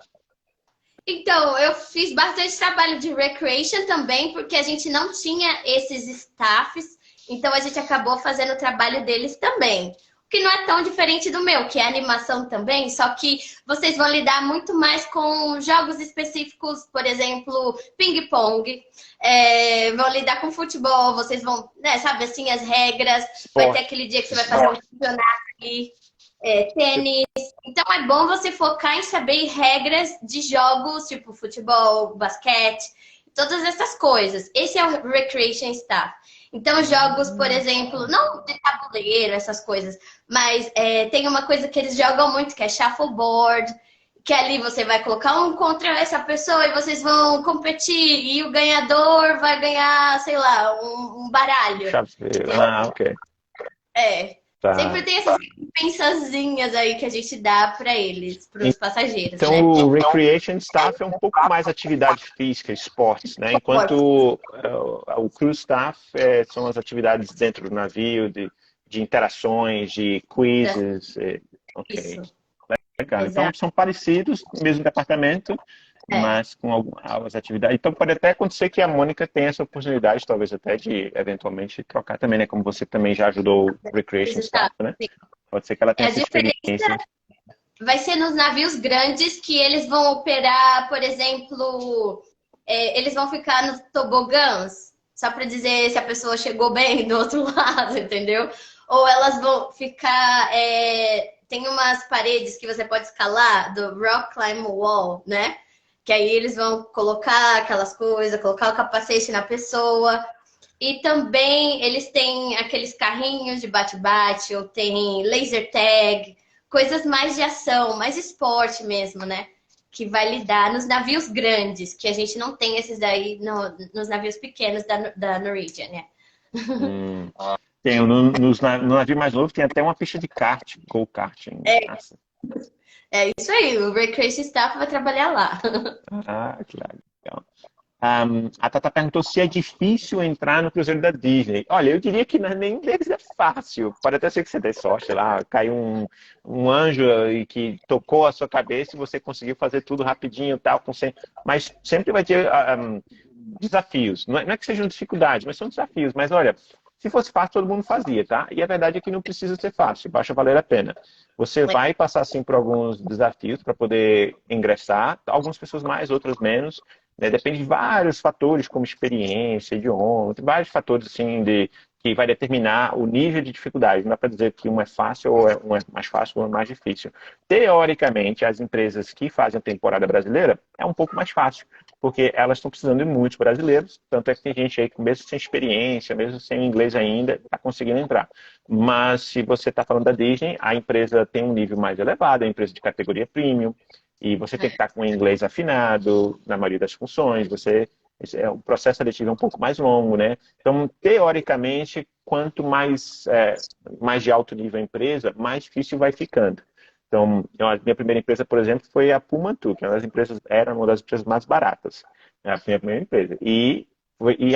Então, eu fiz bastante trabalho de recreation também, porque a gente não tinha esses staffs, então a gente acabou fazendo o trabalho deles também. O que não é tão diferente do meu, que é animação também, só que vocês vão lidar muito mais com jogos específicos, por exemplo, ping-pong, vão lidar com futebol, vocês vão, né, sabe assim, as regras, vai ter aquele dia que você vai fazer um campeonato ali, tênis. Então é bom você focar em saber regras de jogos, tipo futebol, basquete, todas essas coisas. Esse é o Recreation Staff. Então, jogos, por exemplo, não de tabuleiro, essas coisas, mas tem uma coisa que eles jogam muito, que é shuffleboard, que ali você vai colocar um contra essa pessoa e vocês vão competir, e o ganhador vai ganhar, sei lá, um baralho. Ok. Tá. Sempre tem essas recompensazinhas aí que a gente dá para eles, para os passageiros. Então, né? O Recreation Staff é um pouco mais atividade física, esportes, né? Enquanto o Crew Staff são as atividades dentro do navio, de interações, de quizzes. Ok. Isso. Legal. Então, são parecidos, no mesmo departamento, mas com algumas atividades. Então, pode até acontecer que a Mônica tenha essa oportunidade, talvez até de, eventualmente, trocar também, né? Como você também já ajudou o Recreation Staff, né? Pode ser que ela tenha essa experiência. Vai ser nos navios grandes que eles vão operar, por exemplo, eles vão ficar nos tobogãs, só para dizer se a pessoa chegou bem do outro lado, entendeu? Ou elas vão ficar... tem umas paredes que você pode escalar, do Rock Climb Wall, né? Que aí eles vão colocar aquelas coisas, colocar o capacete na pessoa. E também eles têm aqueles carrinhos de bate-bate, ou tem laser tag, coisas mais de ação, mais esporte mesmo, né? que vai lidar nos navios grandes, que a gente não tem esses daí nos navios pequenos da Norwegian, né? Hum. Tem, no navio mais novo tem até uma pista de kart, go-karting. Nossa. É isso aí, o Recreation Staff vai trabalhar lá. Ah, que legal. A Tata perguntou se é difícil entrar no cruzeiro da Disney. Olha, eu diria que nenhum deles é fácil. Pode até ser que você dê sorte lá, caiu um anjo e que tocou a sua cabeça e você conseguiu fazer tudo rapidinho e tal, mas sempre vai ter desafios. Não é que sejam dificuldades, mas são desafios. Mas olha, se fosse fácil, todo mundo fazia, tá? E a verdade é que não precisa ser fácil, basta valer a pena. Você vai passar, assim, por alguns desafios para poder ingressar, algumas pessoas mais, outras menos, né? Depende de vários fatores, como experiência, idioma, tem vários fatores, assim, que vai determinar o nível de dificuldade. Não dá para dizer que um é fácil ou um é mais fácil ou é mais difícil. Teoricamente, as empresas que fazem a temporada brasileira é um pouco mais fácil, porque elas estão precisando de muitos brasileiros, tanto é que tem gente aí que mesmo sem experiência, mesmo sem inglês ainda, está conseguindo entrar. Mas se você está falando da Disney, a empresa tem um nível mais elevado, é uma empresa de categoria premium, e você tem que estar com o inglês afinado na maioria das funções, o processo seletivo é um pouco mais longo, né? Então, teoricamente, quanto mais de alto nível a empresa, mais difícil vai ficando. Então, a minha primeira empresa, por exemplo, foi a Pumantu, que era uma das empresas mais baratas, né? A minha primeira empresa. E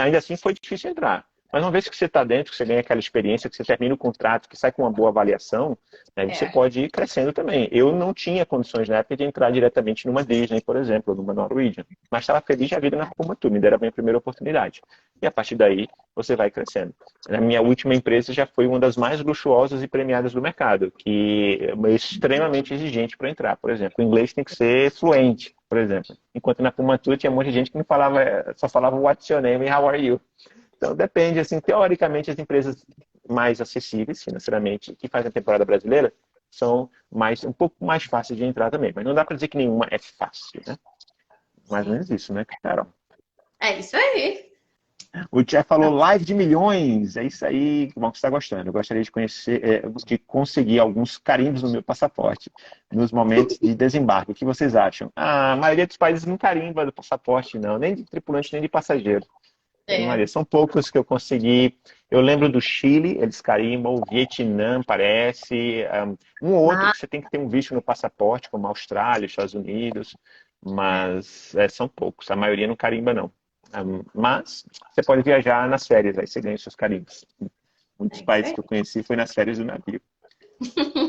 ainda assim foi difícil entrar. Mas uma vez que você está dentro, que você ganha aquela experiência, que você termina o contrato, que sai com uma boa avaliação, né, você pode ir crescendo também. Eu não tinha condições na época de entrar diretamente numa Disney, por exemplo, ou numa Norwegian, mas estava feliz da vida na Pumantu, me deram a minha primeira oportunidade. E a partir daí, você vai crescendo. A minha última empresa já foi uma das mais luxuosas e premiadas do mercado, que é extremamente exigente para entrar. Por exemplo, o inglês tem que ser fluente, por exemplo. Enquanto na Pumantu tinha um monte de gente que não falava, só falava what's your name e how are you. Então, depende, assim, teoricamente, as empresas mais acessíveis financeiramente, que fazem a temporada brasileira, são um pouco mais fáceis de entrar também. Mas não dá para dizer que nenhuma é fácil, né? Mais ou menos isso, né, Carol? É isso aí. O Jeff falou live de milhões. É isso aí, que bom que você está gostando. Eu gostaria de de conseguir alguns carimbos no meu passaporte nos momentos de desembarque. O que vocês acham? A maioria dos países não carimba do passaporte, não. Nem de tripulante, nem de passageiro. Maria, são poucos que eu consegui. Eu lembro do Chile, eles carimbam, o Vietnã parece, um ou outro que você tem que ter um visto no passaporte, como a Austrália, Estados Unidos, mas são poucos, a maioria não carimba não. Mas você pode viajar nas férias, aí você ganha os seus carimbos. Muitos países que eu conheci foi nas férias do navio.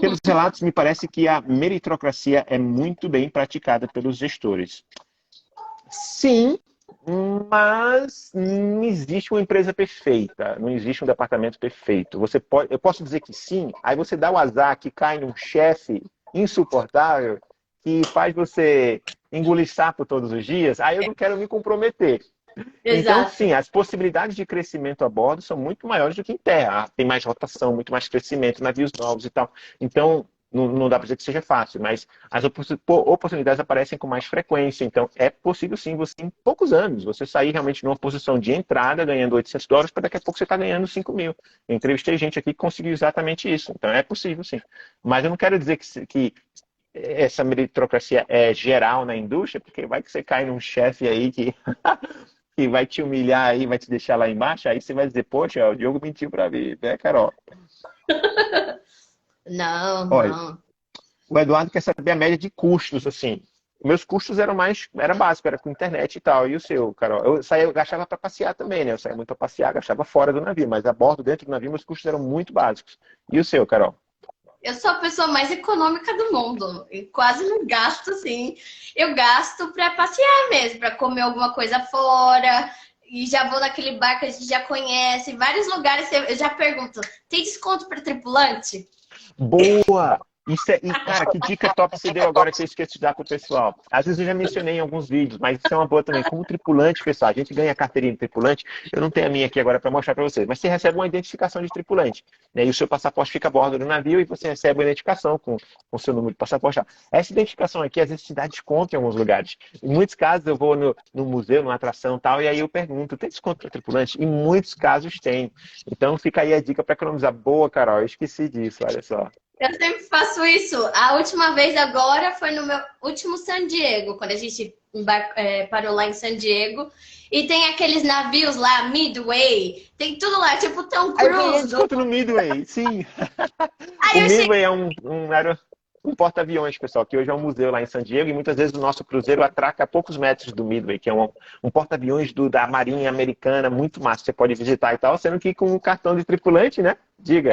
Pelos relatos, me parece que a meritocracia é muito bem praticada pelos gestores. Sim, mas não existe uma empresa perfeita, não existe um departamento perfeito. Eu posso dizer que sim, aí você dá o azar que cai num chefe insuportável que faz você engolir sapo todos os dias, aí eu não quero me comprometer. Então, Exato. sim, as possibilidades de crescimento a bordo são muito maiores do que em terra. Tem mais rotação, muito mais crescimento, navios novos e tal. Então, não dá para dizer que seja fácil, mas as oportunidades aparecem com mais frequência. Então, é possível sim, você em poucos anos, você sair realmente numa posição de entrada ganhando $800 para daqui a pouco você está ganhando 5 mil. Eu entrevistei gente aqui que conseguiu exatamente isso. Então, é possível sim. Mas eu não quero dizer que essa meritocracia é geral na indústria, porque vai que você cai num chefe aí que, que vai te humilhar aí, vai te deixar lá embaixo, aí você vai dizer, poxa, o Diogo mentiu para mim, né, Carol? Não, Olha, não. o Eduardo quer saber a média de custos, assim. Meus custos era básico, era com internet e tal. E o seu, Carol? Eu gastava para passear também, né? Eu saía muito para passear, gastava fora do navio, mas a bordo, dentro do navio, meus custos eram muito básicos. E o seu, Carol? Eu sou a pessoa mais econômica do mundo e quase não gasto assim. Eu gasto para passear mesmo, para comer alguma coisa fora. E já vou naquele bar que a gente já conhece. Vários lugares eu já pergunto: tem desconto para tripulante? Boa! Cara, que dica top você deu agora que eu esqueci de dar pro pessoal. Às vezes eu já mencionei em alguns vídeos, mas isso é uma boa também. Como tripulante, pessoal, a gente ganha a carteirinha de tripulante. Eu não tenho a minha aqui agora para mostrar para vocês, mas você recebe uma identificação de tripulante, né? E o seu passaporte fica a bordo do navio e você recebe uma identificação com o seu número de passaporte. Essa identificação aqui, às vezes, te dá desconto em alguns lugares. Em muitos casos, eu vou no museu, numa atração e tal, e aí eu pergunto, tem desconto para tripulante? Em muitos casos tem. Então, fica aí a dica para economizar. Boa, Carol, eu esqueci disso, olha só. Eu sempre faço isso. A última vez agora foi no meu último San Diego, quando a gente parou lá em San Diego. E tem aqueles navios lá, Midway, tem tudo lá, tipo Tom Aí eu ganhei Cruise. desconto no Midway, sim. O Aí eu cheguei, Midway é um porta-aviões, pessoal, que hoje é um museu lá em San Diego, e muitas vezes o nosso cruzeiro atraca a poucos metros do Midway, que é um porta-aviões da Marinha Americana, muito massa, você pode visitar e tal, sendo que com um cartão de tripulante, né? Diga,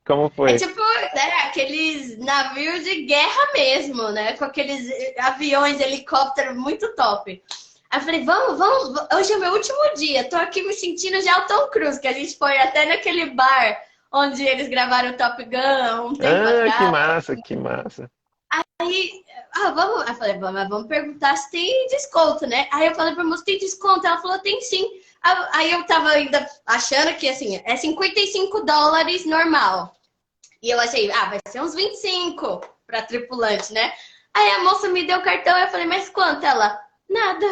como é foi? tipo, né, aqueles navios de guerra mesmo, né? Com aqueles aviões, helicóptero muito top. Aí eu falei, vamos, hoje é meu último dia, tô aqui me sentindo já o Tom Cruise, que a gente foi até naquele bar onde eles gravaram o Top Gun um tempo Ah, que atrás. massa, que massa. Aí, vamos. Aí eu falei, vamos perguntar se tem desconto, né? Aí eu falei pra moça, tem desconto? Ela falou, tem sim. Aí eu tava ainda achando que, assim, é US$ 55 normal. E eu achei, vai ser uns 25 pra tripulante, né? Aí a moça me deu o cartão, eu falei, mas quanto? Ela, nada.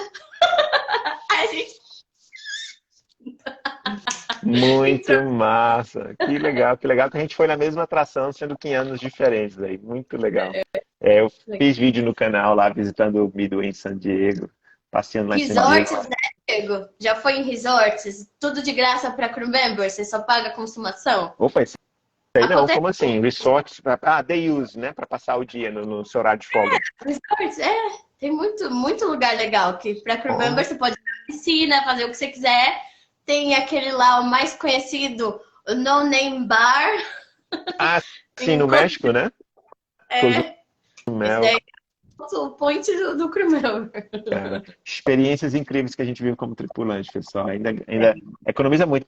Aí a gente entrou. Muito massa. Que legal que a gente foi na mesma atração, sendo que em anos diferentes aí. Muito legal. É, eu fiz vídeo no canal lá, visitando o Midway em San Diego, passeando lá em San Diego. Resorts, né, Diego? Já foi em resorts? Tudo de graça pra crew member? Você só paga consumação? Opa, isso aí não, Acontece como assim? Resorts, day use, né? Para passar o dia no seu horário de folga. resorts, tem muito, muito lugar legal que para crew member Oh. você pode ir na piscina, fazer o que você quiser. Tem aquele lá, o mais conhecido, o No Name Bar. Ah, sim, Em no México, né? esse Cozumel, daí é o point do crew member. cara. Experiências incríveis que a gente vive como tripulante, pessoal. Ainda economiza muito.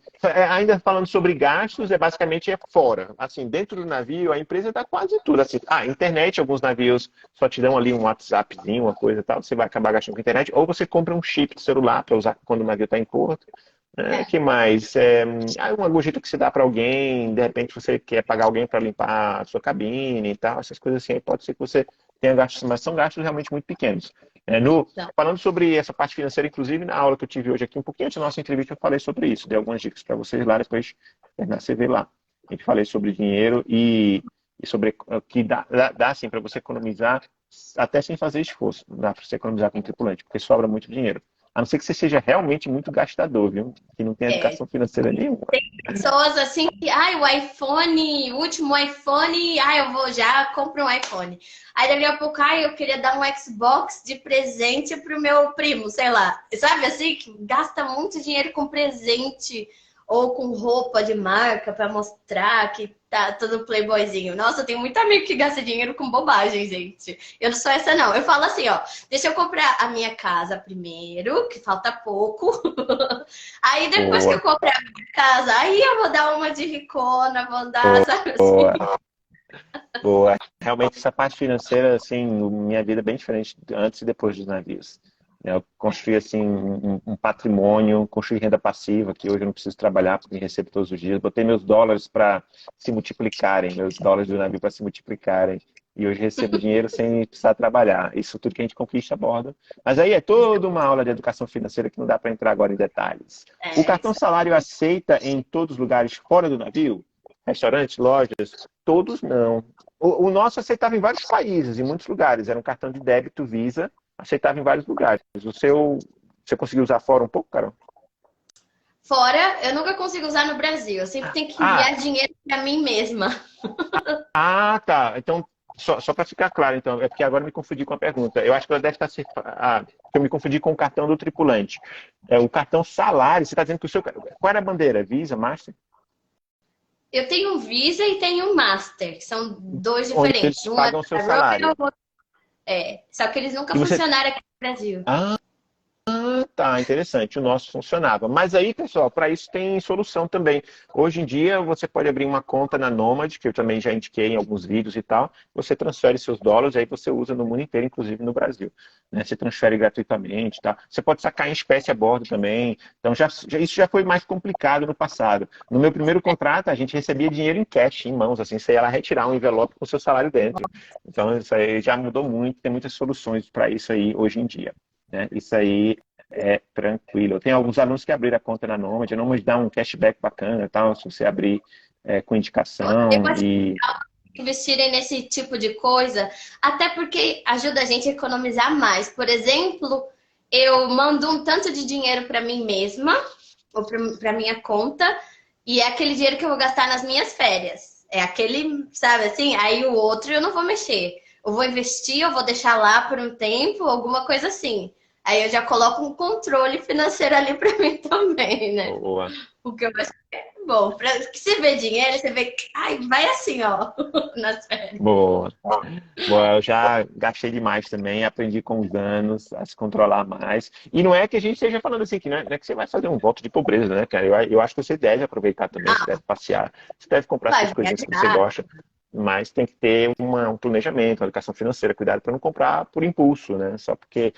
Ainda falando sobre gastos, basicamente fora. Assim, dentro do navio, a empresa dá quase tudo. Assim, internet, alguns navios só te dão ali um WhatsAppzinho, uma coisa e tal. Você vai acabar gastando com internet. Ou você compra um chip de celular para usar quando o navio está em porto. Que mais? Uma gorjeta que você dá para alguém, de repente você quer pagar alguém para limpar a sua cabine e tal, essas coisas assim, aí pode ser que você tenha gastos, mas são gastos realmente muito pequenos. Não. Falando sobre essa parte financeira, inclusive na aula que eu tive hoje aqui, um pouquinho antes da nossa entrevista, eu falei sobre isso, dei algumas dicas para vocês lá, depois terminar você vê lá. A gente falei sobre dinheiro e sobre o que dá assim, para você economizar, até sem fazer esforço, dá para você economizar com o tripulante, porque sobra muito dinheiro. A não ser que você seja realmente muito gastador, viu? Que não tem É, educação financeira nenhuma. pessoas assim que, o iPhone, o último iPhone, eu vou já, compro um iPhone. Aí daqui a pouco, eu queria dar um Xbox de presente pro meu primo, sei lá. Sabe assim, que gasta muito dinheiro com presente ou com roupa de marca pra mostrar que tá todo playboyzinho. Nossa, eu tenho muito amigo que gasta dinheiro com bobagem, gente. Eu não sou essa, não. Eu falo assim, ó, deixa eu comprar a minha casa primeiro, que falta pouco. Aí depois que eu Boa, comprar a minha casa, aí eu vou dar uma de ricona, vou dar, sabe boa, assim? boa. Realmente, essa parte financeira, assim, minha vida é bem diferente antes e depois dos navios. Eu construí, assim, um patrimônio, construí renda passiva, que hoje eu não preciso trabalhar, porque recebo todos os dias. Botei meus dólares para se multiplicarem, meus dólares do navio para se multiplicarem. E hoje recebo dinheiro sem precisar trabalhar. Isso tudo que a gente conquista a bordo. Mas aí é toda uma aula de educação financeira que não dá para entrar agora em detalhes. O cartão Isso. salário aceita em todos os lugares fora do navio? Restaurantes, lojas? Todos não. O nosso aceitava em vários países, em muitos lugares. Era um cartão de débito Visa, aceitava em vários lugares. O seu, você conseguiu usar fora um pouco, Carol? Fora, eu nunca consigo usar no Brasil. Eu sempre tenho que Ah, enviar dinheiro para mim mesma. tá. Então, só para ficar claro, então, é porque agora eu me confundi com a pergunta. Eu acho que ela deve estar se. Eu me confundi com o cartão do tripulante. O cartão salário, você está dizendo que o seu. Qual era a bandeira? Visa, Master? Eu tenho um Visa e tenho um Master, que são dois Onde diferentes. eles Um é pagam o seu da Royal, salário. outro só que eles nunca E você. funcionaram aqui no Brasil. Ah, tá, interessante. O nosso funcionava. Mas aí, pessoal, para isso tem solução também. Hoje em dia, você pode abrir uma conta na Nomad, que eu também já indiquei em alguns vídeos e tal. Você transfere seus dólares, aí você usa no mundo inteiro, inclusive no Brasil. Né? Você transfere gratuitamente, tá? Você pode sacar em espécie a bordo também. Então, isso já foi mais complicado no passado. No meu primeiro contrato, a gente recebia dinheiro em cash, em mãos, assim, você ia lá retirar um envelope com o seu salário dentro. Então, isso aí já mudou muito, tem muitas soluções para isso aí hoje em dia. Né? Isso aí é tranquilo. Eu tenho alguns alunos que abriram a conta na Nomad. A Nomad dá um cashback bacana, tal, se você abrir com Eu indicação acho e... investirem nesse tipo de coisa, até porque ajuda a gente a economizar mais. Por exemplo, eu mando um tanto de dinheiro para mim mesma, ou para minha conta, e é aquele dinheiro que eu vou gastar nas minhas férias. É aquele, sabe assim? Aí o outro eu não vou mexer. Eu vou investir, eu vou deixar lá por um tempo, alguma coisa assim. Aí eu já coloco um controle financeiro ali para mim também, né? Boa. O que eu acho que é bom. Pra que você vê dinheiro, você vê que ai, vai assim, ó, nas férias. Boa. Boa, eu já gastei demais também, aprendi com os anos a se controlar mais. E não é que a gente esteja falando assim, que não é que você vai fazer um voto de pobreza, né, cara? Eu acho que você deve aproveitar também, você deve passear, você deve comprar Vai suas coisinhas que você viajar. gosta, mas tem que ter um planejamento, uma educação financeira, cuidado para não comprar por impulso, né? Só porque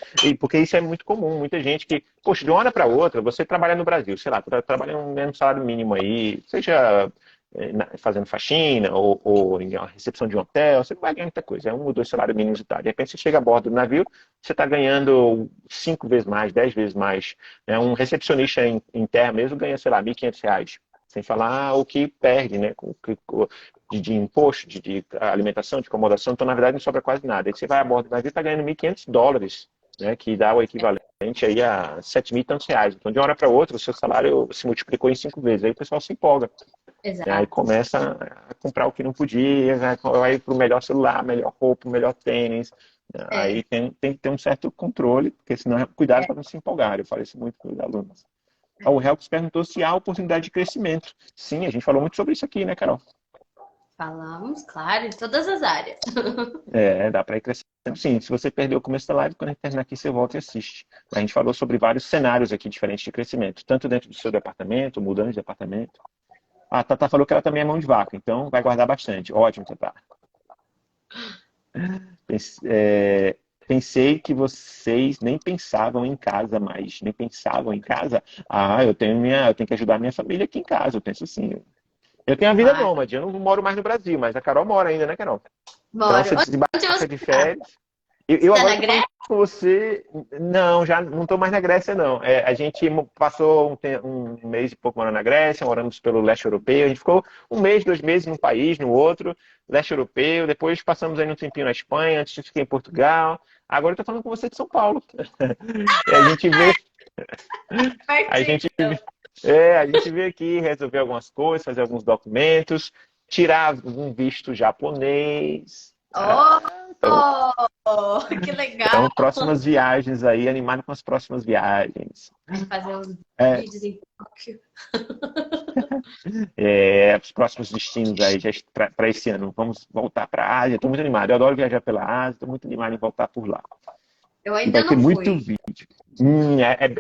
isso é muito comum, muita gente que, poxa, de uma hora para outra, você trabalha no Brasil, sei lá, trabalha um salário mínimo aí, seja fazendo faxina ou em uma recepção de um hotel, você não vai ganhar muita coisa, é um ou dois salários mínimos e tal. De repente você chega a bordo do navio, você está ganhando 5 vezes mais, 10 vezes mais. Né? Um recepcionista em terra mesmo ganha, sei lá, R$ 1.500. Sem falar o que perde, né? De imposto, de alimentação, de acomodação, então na verdade não sobra quase nada. Aí você vai a bordo do navio e está ganhando US$ 1.500, né? Que dá o equivalente aí a 7 mil e tantos reais. Então de uma hora para outra o seu salário se multiplicou em 5 vezes. Aí o pessoal se empolga. Aí Exato. começa a comprar o que não podia, vai para o melhor celular, melhor roupa, melhor tênis. É, Aí tem que ter um certo controle, porque senão, cuidado para não se empolgar. Eu falo isso muito com os alunos. O Helps perguntou se há oportunidade de crescimento. Sim, a gente falou muito sobre isso aqui, né, Carol? falamos, claro, em todas as áreas. Dá para ir crescendo. Sim, se você perdeu o começo da live, quando a gente terminar aqui, você volta e assiste. A gente falou sobre vários cenários aqui diferentes de crescimento, tanto dentro do seu departamento, mudando de departamento. A Tata falou que ela também é mão de vaca, então vai guardar bastante. Ótimo, Tata. Pensei que vocês nem pensavam em casa mais. Nem pensavam em casa. Ah, eu tenho que ajudar minha família aqui em casa. Eu penso assim. Eu tenho a vida Claro. nômade. Eu não moro mais no Brasil, mas a Carol mora ainda, né, Carol? Então Moro. você Onde você desembarca de tá? férias. Eu Você tá agora na estou falando Grécia? com você. Não, já não estou mais na Grécia, não. A gente passou um mês e pouco morando na Grécia, moramos pelo leste europeu. A gente ficou um mês, 2 meses num país, no outro, leste europeu. Depois passamos aí um tempinho na Espanha, antes eu fiquei em Portugal. Agora eu estou falando com você de São Paulo. E a Pertinho, gente, então. a gente veio aqui resolver algumas coisas, fazer alguns documentos, tirar um visto japonês. Oh, Então, que legal. então, próximas viagens aí, animado com as próximas viagens. Vai fazer uns É, vídeos em Tóquio. os próximos destinos aí já para esse ano. Vamos voltar para a Ásia. Estou muito animado. Eu adoro viajar pela Ásia. Estou muito animado em voltar por lá. Eu E ainda vai ter não muito fui. vídeo.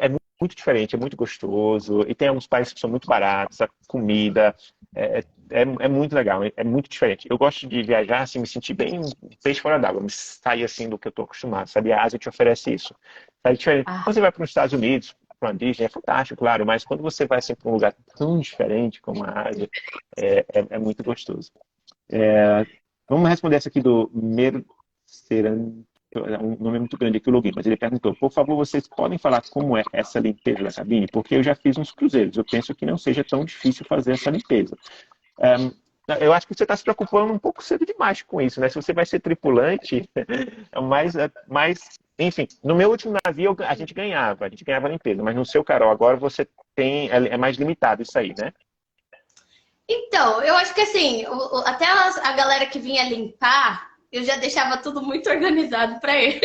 É muito diferente, é muito gostoso. E tem alguns países que são muito baratos, a comida é muito legal, é muito diferente. Eu gosto de viajar, assim, me sentir bem peixe fora d'água, me sair assim do que eu estou acostumado, sabe? A Ásia te oferece isso. Sabe, diferente. Ah, Quando você vai para os Estados Unidos, para a Disney, é fantástico, claro, mas quando você vai assim, para um lugar tão diferente como a Ásia, é muito gostoso. Vamos responder essa aqui do Merceran. Um nome muito grande aqui o login, mas ele perguntou: por favor, vocês podem falar como é essa limpeza da cabine? Porque eu já fiz uns cruzeiros, eu penso que não seja tão difícil fazer essa limpeza. Eu acho que você está se preocupando um pouco cedo demais com isso, né? Se você vai ser tripulante, enfim, no meu último navio a gente ganhava limpeza, mas no seu, Carol, agora você tem, é mais limitado isso aí, né? então, eu acho que assim, até a galera que vinha limpar, eu já deixava tudo muito organizado para ele.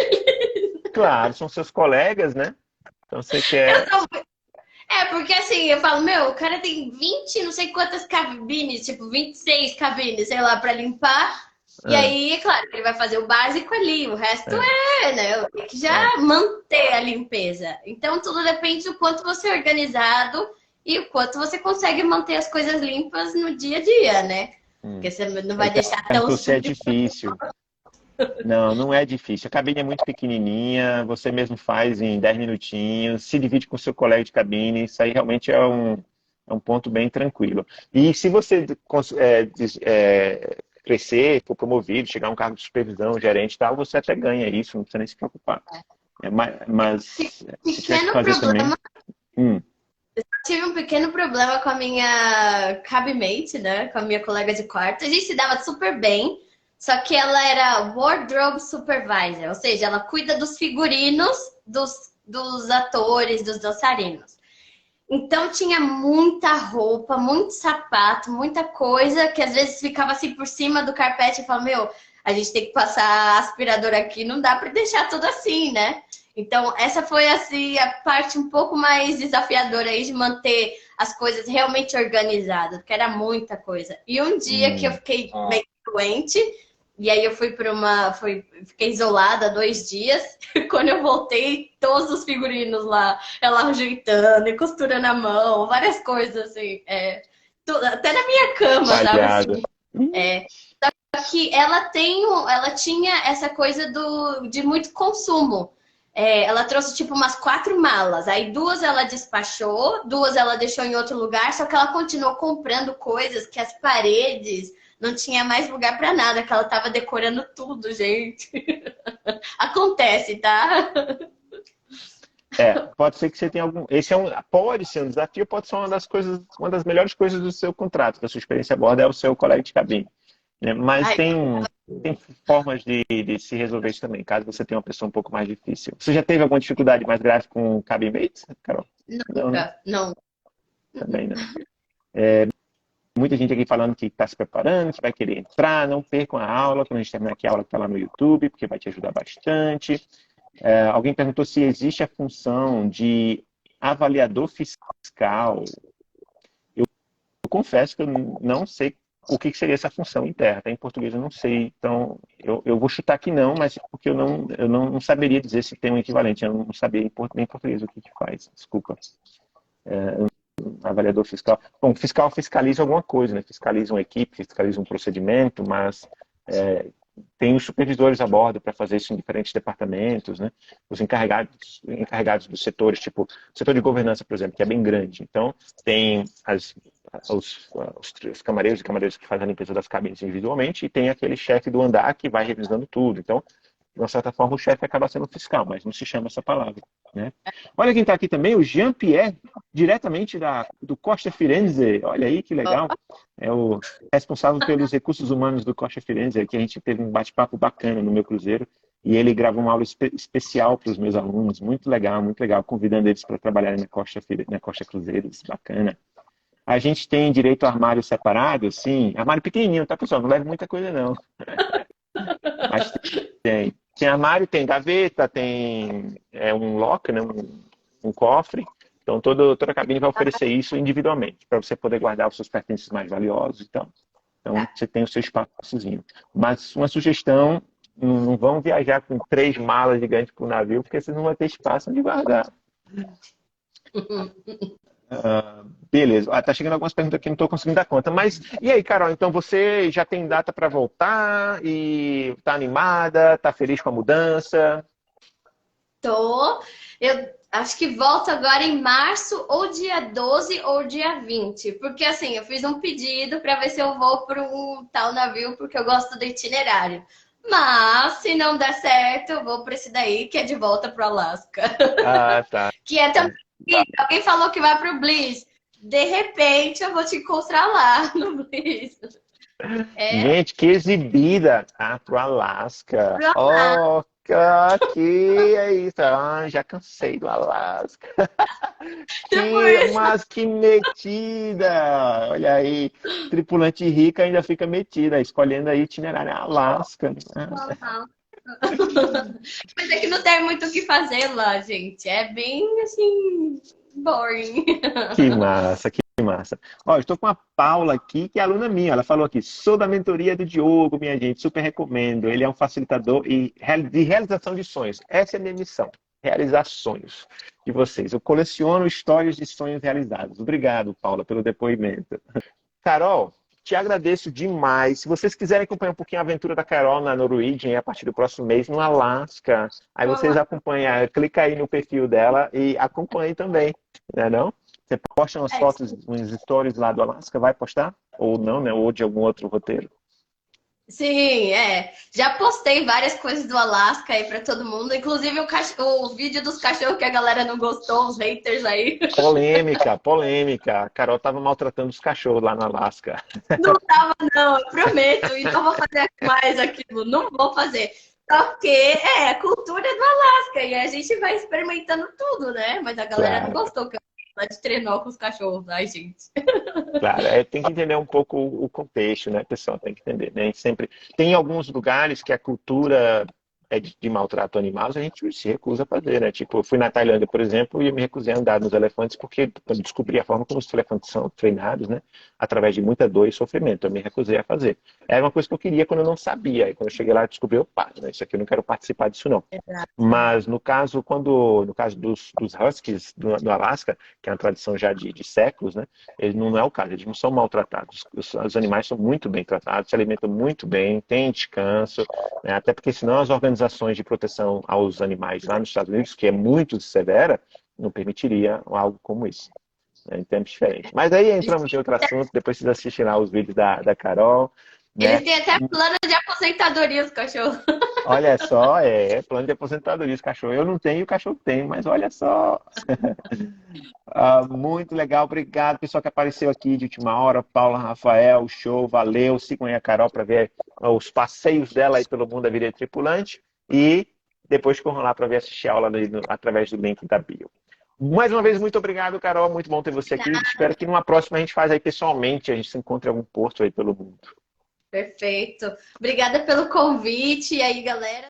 Claro, são seus colegas, né? Então você quer. Porque assim, eu falo, meu, o cara tem 20, não sei quantas cabines, tipo 26 cabines, sei lá, para limpar. E Ah, aí, é claro, ele vai fazer o básico ali, o resto é, né? Tem que é. já manter a limpeza. Então, tudo depende do quanto você é organizado e o quanto você consegue manter as coisas limpas no dia a dia, né? Hum. Porque você não vai Ele deixar tão perguntou se é sujo. difícil. Não, não é difícil. A cabine é muito pequenininha, você mesmo faz em 10 minutinhos, se divide com o seu colega de cabine, isso aí realmente é um ponto bem tranquilo. E se você crescer, for promovido, chegar a um cargo de supervisão, gerente e tal, você até ganha isso, não precisa nem se preocupar. Mas se tivesse que Pequeno fazer também. problema, hum, tive um pequeno problema com a minha cabimate, né? Com a minha colega de quarto. A gente se dava super bem. Só que ela era wardrobe supervisor, ou seja, ela cuida dos figurinos dos atores, dos dançarinos. Então tinha muita roupa, muito sapato, muita coisa que às vezes ficava assim por cima do carpete e falava, meu, a gente tem que passar aspirador aqui, não dá para deixar tudo assim, né? Então essa foi assim a parte um pouco mais desafiadora aí de manter as coisas realmente organizadas, porque era muita coisa. E um dia que eu fiquei meio doente, e aí eu fui para fiquei isolada 2 dias. Quando eu voltei, todos os figurinos lá, ela ajeitando e costurando a mão, várias coisas assim. Até na minha cama, tava assim. Só que ela tinha essa coisa de muito consumo. Ela trouxe tipo umas 4 malas. Aí 2 ela despachou, 2 ela deixou em outro lugar, só que ela continuou comprando coisas que as paredes não tinha mais lugar para nada, que ela tava decorando tudo, gente. Acontece, tá? Pode ser que você tenha algum. Pode ser um desafio, pode ser uma das melhores coisas do seu contrato, da sua experiência a bordo, é o seu colega de cabine. Né? Mas tem formas de se resolver isso também, caso você tenha uma pessoa um pouco mais difícil. Você já teve alguma dificuldade mais grave com cabine mates, Carol? Nunca, não. Também não. Muita gente aqui falando que está se preparando, que vai querer entrar, não percam a aula, quando a gente terminar aqui a aula está lá no YouTube, porque vai te ajudar bastante. Alguém perguntou se existe a função de avaliador fiscal. Eu confesso que eu não sei o que seria essa função em terra, tá? Em português eu não sei, então eu vou chutar que não, mas porque eu não saberia dizer se tem um equivalente, eu não sabia nem em português o que faz, desculpa. Avaliador fiscal. Bom, fiscal fiscaliza alguma coisa, né? Fiscaliza uma equipe, fiscaliza um procedimento, mas tem os supervisores a bordo para fazer isso em diferentes departamentos, né? Os encarregados dos setores, tipo o setor de governança, por exemplo, que é bem grande. Então, tem os camareiros e camareiras que fazem a limpeza das cabines individualmente e tem aquele chefe do andar que vai revisando tudo. Então, de uma certa forma, o chefe acaba sendo fiscal, mas não se chama essa palavra. Né? Olha quem está aqui também, o Jean-Pierre, diretamente do Costa Firenze. Olha aí que legal. É o responsável pelos recursos humanos do Costa Firenze, que a gente teve um bate-papo bacana no meu cruzeiro. E ele gravou uma aula especial para os meus alunos, muito legal, convidando eles para trabalharem na Costa Cruzeiros, bacana. A gente tem direito a armário separado, sim, armário pequenininho, tá, pessoal? Não leva muita coisa, não. Mas tem. Tem armário, tem gaveta, tem um locker, né, um cofre. Então, toda a cabine vai oferecer isso individualmente, para você poder guardar os seus pertences mais valiosos. Então, você tem o seu espaçozinho. Mas uma sugestão, não vão viajar com 3 malas gigantes para o navio, porque vocês não vão ter espaço onde guardar. Beleza. Tá chegando algumas perguntas aqui, não estou conseguindo dar conta. Mas, e aí, Carol, então você já tem data para voltar e tá animada, tá feliz com a mudança? Tô. Eu acho que volto agora em março, ou dia 12 ou dia 20. Porque assim, eu fiz um pedido para ver se eu vou para um tal navio, porque eu gosto do itinerário. Mas, se não der certo, eu vou para esse daí, que é de volta para o Alasca. Ah, tá. Que é também. Alguém falou que vai para o Bliss. De repente, eu vou te encontrar lá no Bliss. Gente, que exibida! Ah, pro Alasca. Oh, que é isso. Já cansei do Alasca. Mas que metida! Olha aí, tripulante rica ainda fica metida, escolhendo aí itinerário Alasca. Mas é que não tem muito o que fazer lá, gente. É bem, assim, boring. Que massa, que massa. Ó, estou com a Paula aqui, que é aluna minha. Ela falou aqui, sou da mentoria do Diogo, minha gente, super recomendo. Ele é um facilitador de realização de sonhos. Essa é a minha missão, realizar sonhos de vocês. Eu coleciono histórias de sonhos realizados. Obrigado, Paula, pelo depoimento. Carol, te agradeço demais. Se vocês quiserem acompanhar um pouquinho a aventura da Carol na Norwegian a partir do próximo mês, no Alasca, aí vocês acompanham, clica aí no perfil dela e acompanhem também, né não? Você posta umas fotos, uns stories lá do Alasca, vai postar? Ou não, né? Ou de algum outro roteiro? Sim, é. Já postei várias coisas do Alasca aí pra todo mundo, inclusive o vídeo dos cachorros que a galera não gostou, os haters aí. Polêmica, polêmica. A Carol tava maltratando os cachorros lá no Alasca. Não tava, não, eu prometo, e não vou fazer mais aquilo, não vou fazer. Só que é a cultura do Alasca e a gente vai experimentando tudo, né? Mas a galera não Claro. gostou que eu lá de trenó com os cachorros, ai, gente. Claro, tem que entender um pouco o contexto, né, pessoal? Tem que entender, né? Sempre tem alguns lugares que a cultura é de maltrato animais, a gente se recusa a fazer, né? Tipo, eu fui na Tailândia, por exemplo, e eu me recusei a andar nos elefantes porque eu descobri a forma como os elefantes são treinados, né? Através de muita dor e sofrimento. Eu me recusei a fazer. Era uma coisa que eu queria quando eu não sabia. E quando eu cheguei lá, eu descobri, opa, né, isso aqui eu não quero participar disso, não. Mas no caso, no caso dos Huskies do Alasca, que é uma tradição já de séculos, né? Eles não é o caso, eles não são maltratados. Os animais são muito bem tratados, se alimentam muito bem, têm descanso, né? Até porque senão as organizações de proteção aos animais lá nos Estados Unidos, que é muito severa, não permitiria algo como isso, né? Em tempos diferentes. Mas aí entramos em outro assunto, depois vocês assistirem lá os vídeos da Carol, Eles né? têm até plano de aposentadoria, os cachorros. Olha só, plano de aposentadoria esse cachorro. Eu não tenho, o cachorro tem, mas olha só. Muito legal, obrigado pessoal que apareceu aqui de última hora, Paula, Rafael, show, valeu. Sigam aí a Carol para ver os passeios dela aí pelo mundo da vida tripulante e depois corram lá para ver assistir a aula através do link da bio. Mais uma vez, muito obrigado, Carol. Muito bom ter você aqui. Espero que numa próxima a gente faz aí pessoalmente, a gente se encontre em algum porto aí pelo mundo. Perfeito. Obrigada pelo convite. E aí, galera.